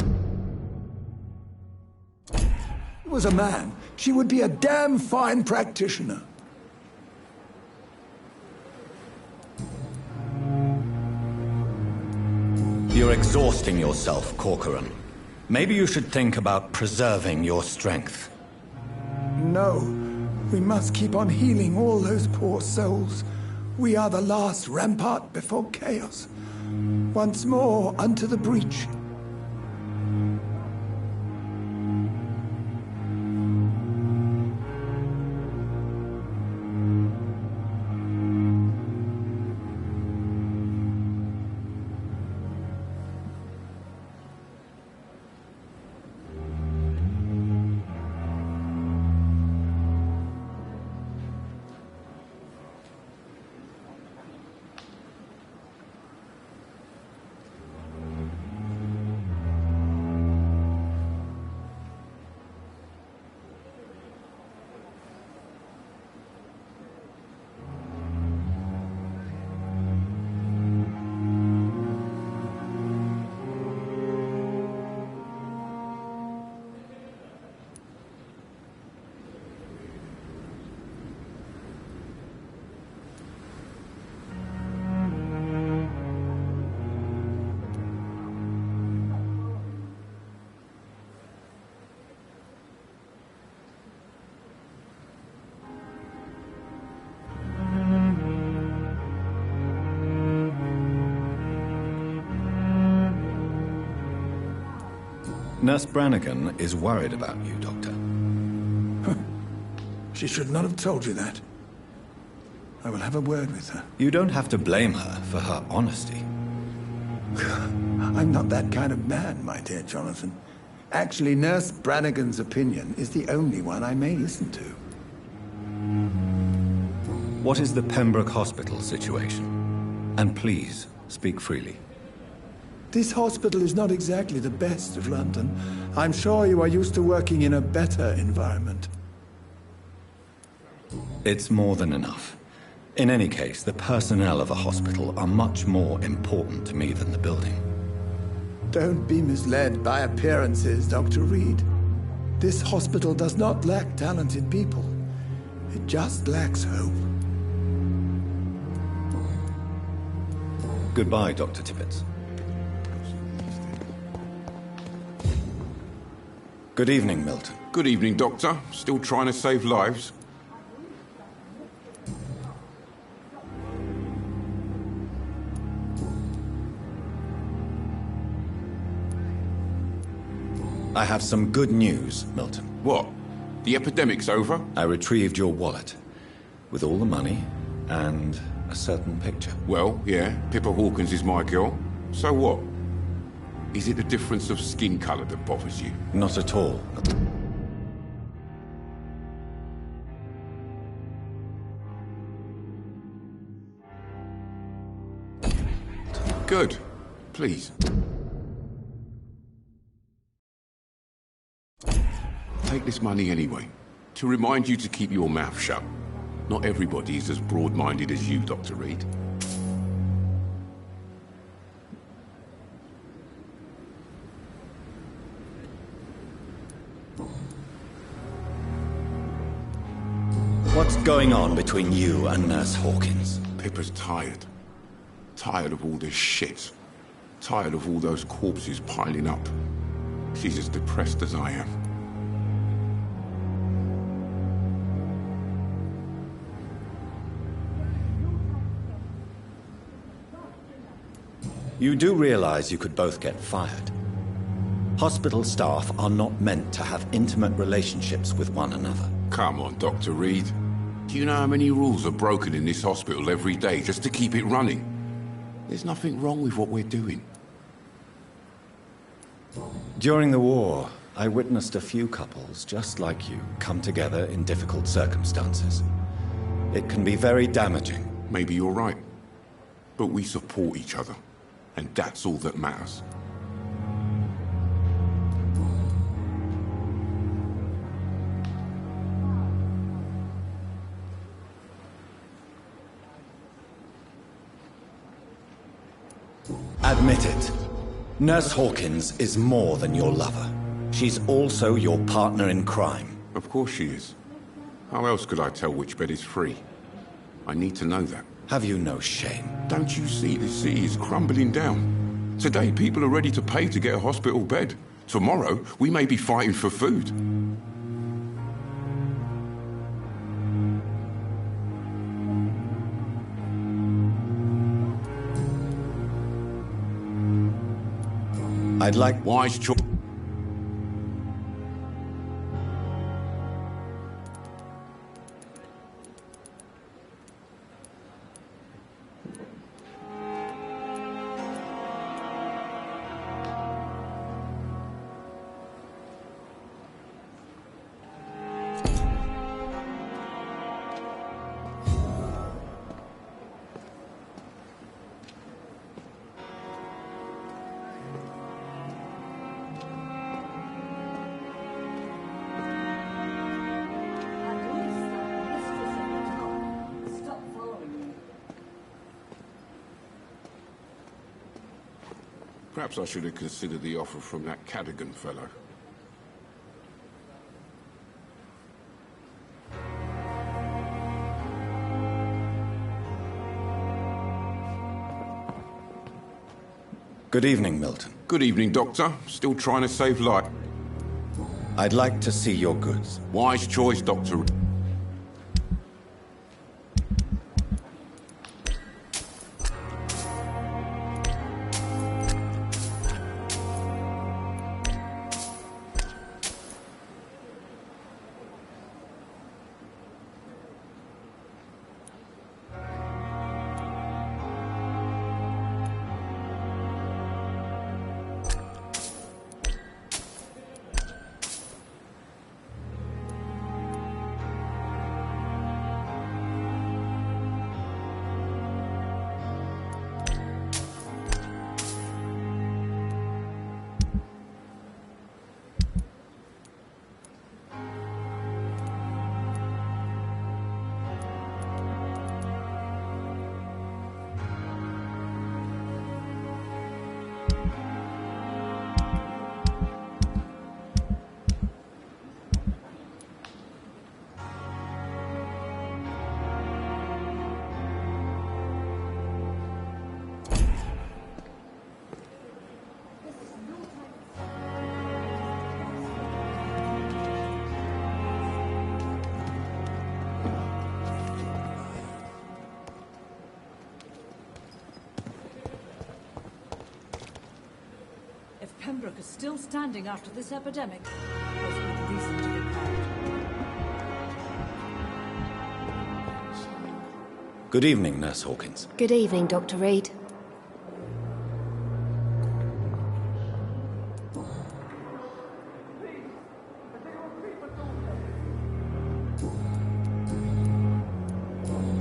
was a man, she would be a damn fine practitioner. You're exhausting yourself, Corcoran. Maybe you should think about preserving your strength. No, we must keep on healing all those poor souls. We are the last rampart before chaos. Once more unto the breach. Nurse Brannigan is worried about you, Doctor. She should not have told you that. I will have a word with her. You don't have to blame her for her honesty. I'm not that kind of man, my dear Jonathan. Actually, Nurse Brannigan's opinion is the only one I may listen to. What is the Pembroke Hospital situation? And please, speak freely. This hospital is not exactly the best of London. I'm sure you are used to working in a better environment. It's more than enough. In any case, the personnel of a hospital are much more important to me than the building. Don't be misled by appearances, Dr. Reed. This hospital does not lack talented people. It just lacks hope. Goodbye, Dr. Tibbets. Good evening, Milton. Good evening, Doctor. Still trying to save lives? I have some good news, Milton. What? The epidemic's over? I retrieved your wallet, with all the money and a certain picture. Well, yeah, Pippa Hawkins is my girl. So what? Is it the difference of skin colour that bothers you? Not at all. Good. Please. Take this money anyway, to remind you to keep your mouth shut. Not everybody is as broad-minded as you, Dr. Reed. What's going on between you and Nurse Hawkins? Pippa's tired. Tired of all this shit. Tired of all those corpses piling up. She's as depressed as I am. You do realize you could both get fired. Hospital staff are not meant to have intimate relationships with one another. Come on, Dr. Reed. Do you know how many rules are broken in this hospital every day just to keep it running? There's nothing wrong with what we're doing. During the war, I witnessed a few couples just like you come together in difficult circumstances. It can be very damaging. Maybe you're right. But we support each other. And that's all that matters. Admit it. Nurse Hawkins is more than your lover. She's also your partner in crime. Of course she is. How else could I tell which bed is free? I need to know that. Have you no shame? Don't you see this city is crumbling down? Today, people are ready to pay to get a hospital bed. Tomorrow, we may be fighting for food. I'd like wise choice. Perhaps I should have considered the offer from that Cadogan fellow. Good evening, Milton. Good evening, Doctor. Still trying to save life. I'd like to see your goods. Wise choice, Doctor. If Pembroke is still standing after this epidemic, there's good reason to be proud. Good evening, Nurse Hawkins. Good evening, Dr. Reed.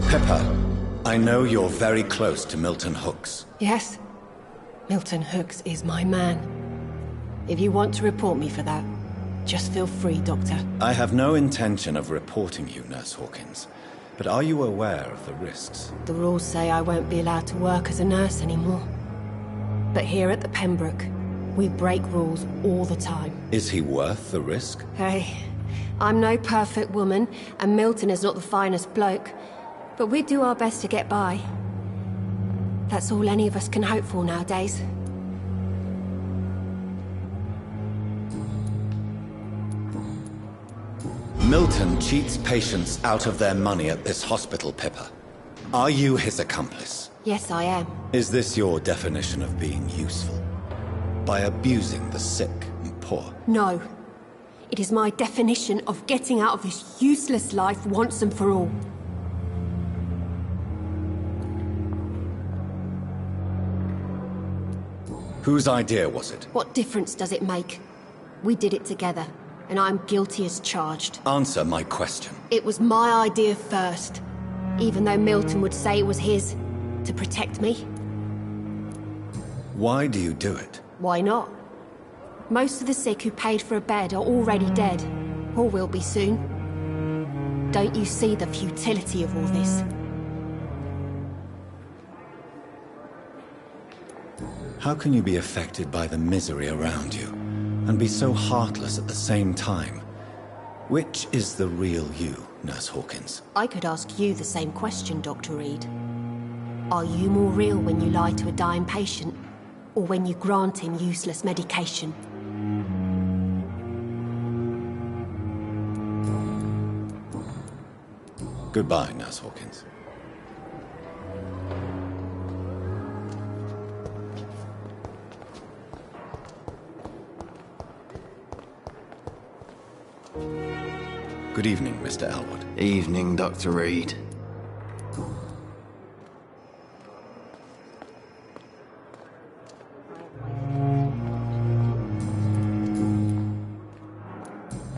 Pippa, I know you're very close to Milton Hooks. Yes. Milton Hooks is my man. If you want to report me for that, just feel free, Doctor. I have no intention of reporting you, Nurse Hawkins. But are you aware of the risks? The rules say I won't be allowed to work as a nurse anymore. But here at the Pembroke, we break rules all the time. Is he worth the risk? Hey, I'm no perfect woman, and Milton is not the finest bloke. But we do our best to get by. That's all any of us can hope for nowadays. Milton cheats patients out of their money at this hospital, Pippa. Are you his accomplice? Yes, I am. Is this your definition of being useful? By abusing the sick and poor? No. It is my definition of getting out of this useless life once and for all. Whose idea was it? What difference does it make? We did it together, and I'm guilty as charged. Answer my question. It was my idea first, even though Milton would say it was his, to protect me. Why do you do it? Why not? Most of the sick who paid for a bed are already dead, or will be soon. Don't you see the futility of all this? How can you be affected by the misery around you, and be so heartless at the same time? Which is the real you, Nurse Hawkins? I could ask you the same question, Dr. Reed. Are you more real when you lie to a dying patient, or when you grant him useless medication? Goodbye, Nurse Hawkins. Good evening, Mr. Elwood. Evening, Dr. Reed.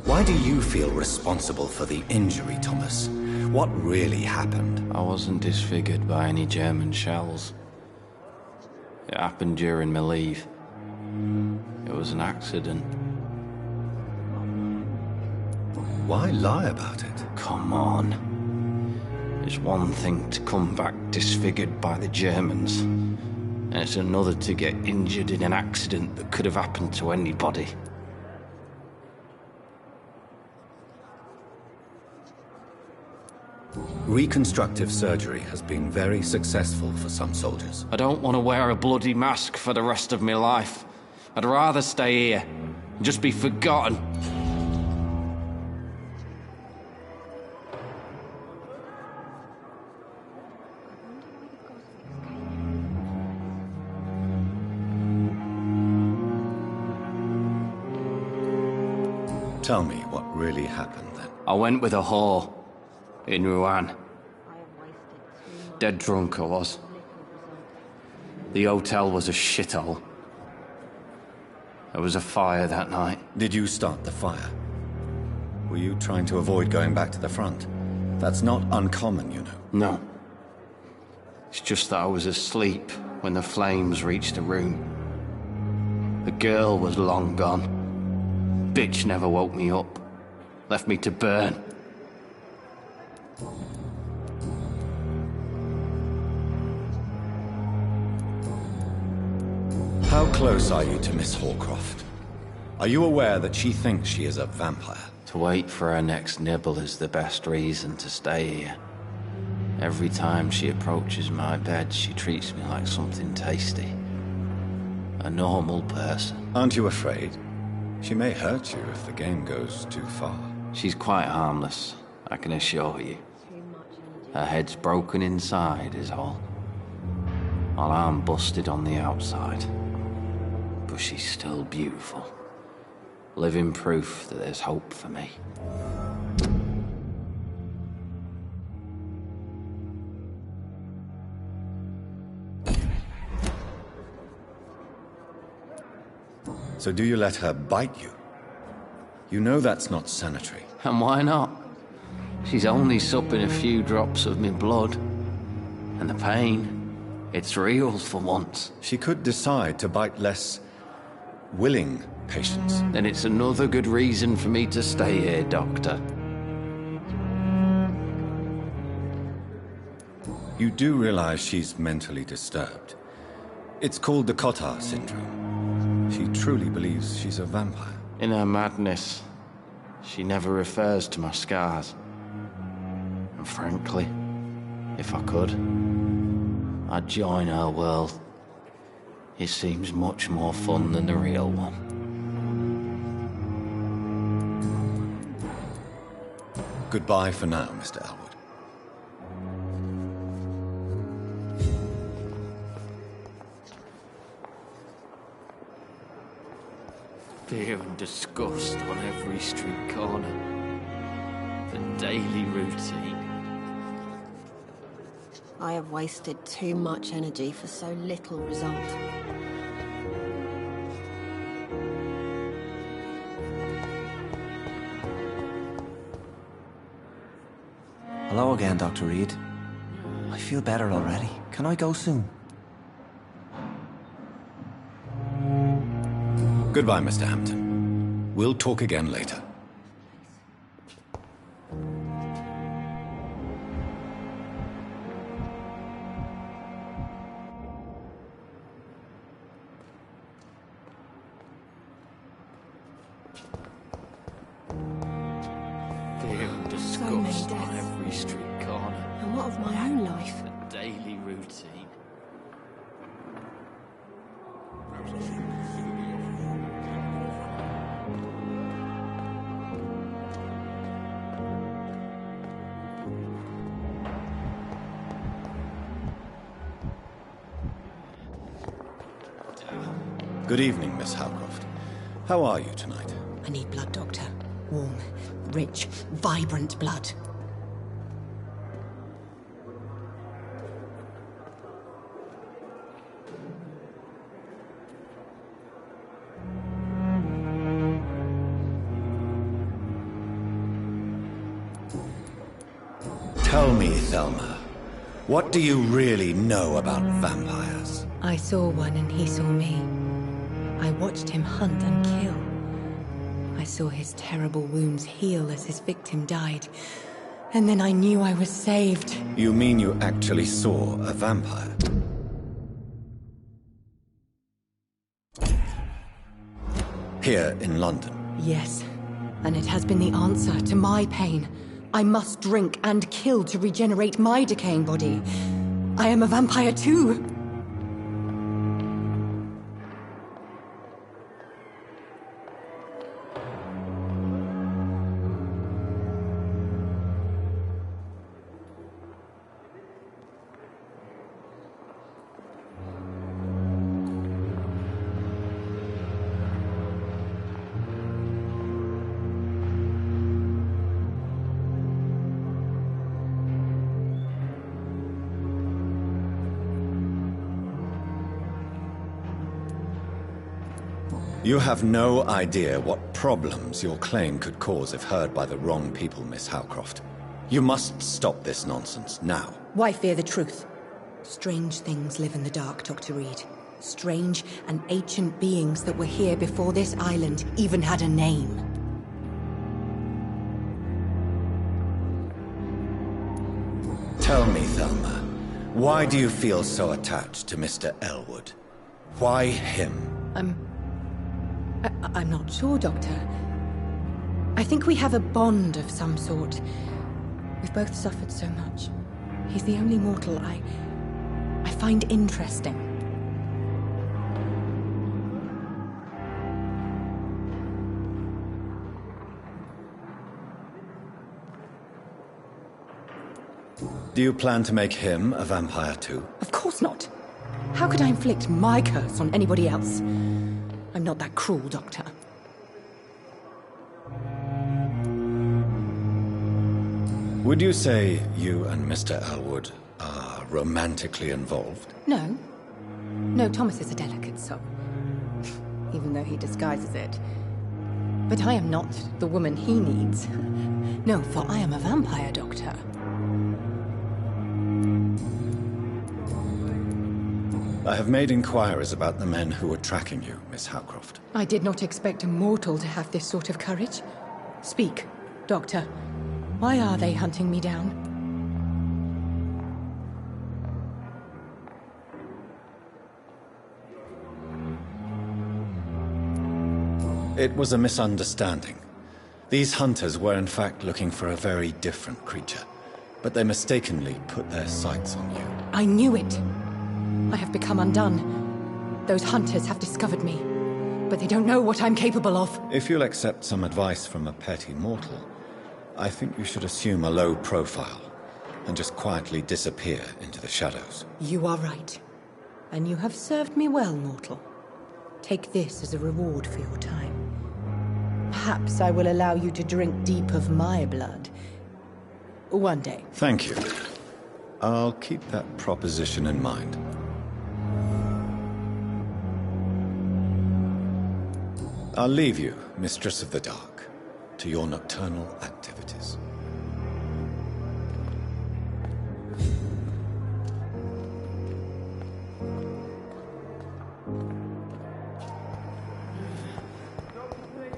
Why do you feel responsible for the injury, Thomas? What really happened? I wasn't disfigured by any German shells. It happened during my leave. It was an accident. Why lie about it? Come on. It's one thing to come back disfigured by the Germans, and it's another to get injured in an accident that could have happened to anybody. Reconstructive surgery has been very successful for some soldiers. I don't want to wear a bloody mask for the rest of my life. I'd rather stay here and just be forgotten. Tell me what really happened then. I went with a whore in Rouen. Dead drunk I was. The hotel was a shithole. There was a fire that night. Did you start the fire? Were you trying to avoid going back to the front? That's not uncommon, you know. No. It's just that I was asleep when the flames reached the room. The girl was long gone. Bitch never woke me up. Left me to burn. How close are you to Miss Hawcroft? Are you aware that she thinks she is a vampire? To wait for her next nibble is the best reason to stay here. Every time she approaches my bed, she treats me like something tasty. A normal person. Aren't you afraid? She may hurt you if the game goes too far. She's quite harmless, I can assure you. Her head's broken inside is all. While I'm busted on the outside. but she's still beautiful. Living proof that there's hope for me. So do you let her bite you? You know that's not sanitary. And why not? She's only supping a few drops of me blood. And the pain, it's real for once. She could decide to bite less willing patients. Then it's another good reason for me to stay here, Doctor. You do realize she's mentally disturbed. It's called the Cotard syndrome. She truly believes she's a vampire. In her madness, she never refers to my scars. And frankly, if I could, I'd join her world. It seems much more fun than the real one. Goodbye for now, Mr. Elwood. Fear and disgust on every street corner. The daily routine. I have wasted too much energy for so little result. Hello again, Dr. Reed. I feel better already. Can I go soon? Goodbye, Mr. Hampton. We'll talk again later. Fear and disgust on every street corner. And what of my own life? The daily routine. Good evening, Miss Howcroft. How are you tonight? I need blood, Doctor. Warm, rich, vibrant blood. Tell me, Thelma, what do you really know about vampires? I saw one and he saw me. I watched him hunt and kill. I saw his terrible wounds heal as his victim died. And then I knew I was saved. You mean you actually saw a vampire? Here in London? Yes, and it has been the answer to my pain. I must drink and kill to regenerate my decaying body. I am a vampire too. You have no idea what problems your claim could cause if heard by the wrong people, Miss Howcroft. You must stop this nonsense, now. Why fear the truth? Strange things live in the dark, Dr. Reed. Strange and ancient beings that were here before this island even had a name. Tell me, Thelma, why do you feel so attached to Mr. Elwood? Why him? I'm not sure, Doctor. I think we have a bond of some sort. We've both suffered so much. He's the only mortal I find interesting. Do you plan to make him a vampire too? Of course not. How could I inflict my curse on anybody else? I'm not that cruel, Doctor. Would you say you and Mr. Elwood are romantically involved? No. No, Thomas is a delicate soul. Even though he disguises it. But I am not the woman he needs. No, for I am a vampire, Doctor. I have made inquiries about the men who were tracking you, Miss Howcroft. I did not expect a mortal to have this sort of courage. Speak, Doctor. Why are they hunting me down? It was a misunderstanding. These hunters were in fact looking for a very different creature, but they mistakenly put their sights on you. I knew it. I have become undone. Those hunters have discovered me, but they don't know what I'm capable of. If you'll accept some advice from a petty mortal, I think you should assume a low profile and just quietly disappear into the shadows. You are right. And you have served me well, mortal. Take this as a reward for your time. Perhaps I will allow you to drink deep of my blood. One day. Thank you. I'll keep that proposition in mind. I'll leave you, Mistress of the Dark, to your nocturnal activities.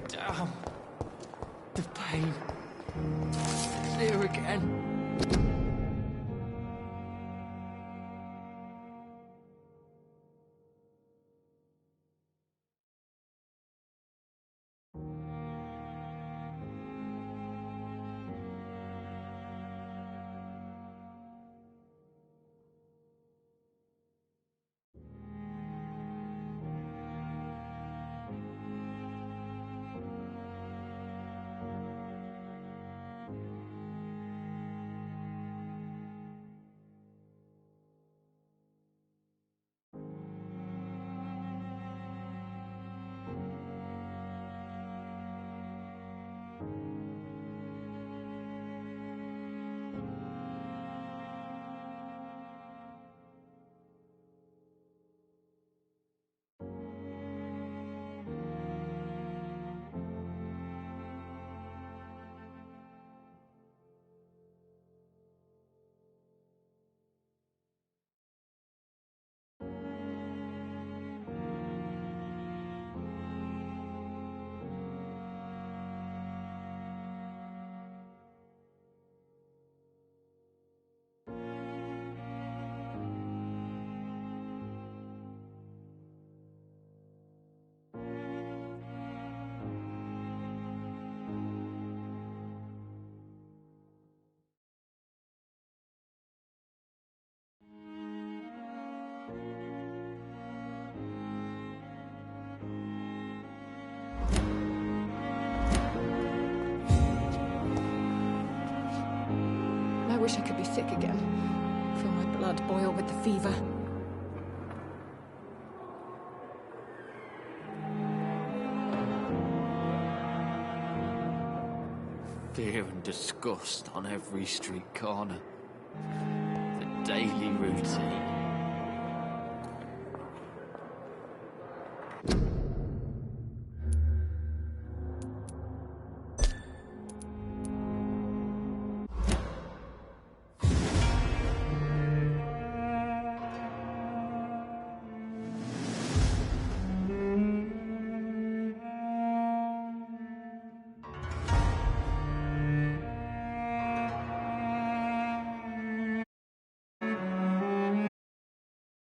Damn. The pain. It's here again. I wish I could be sick again. Feel my blood boil with the fever. Fear and disgust on every street corner. The daily routine.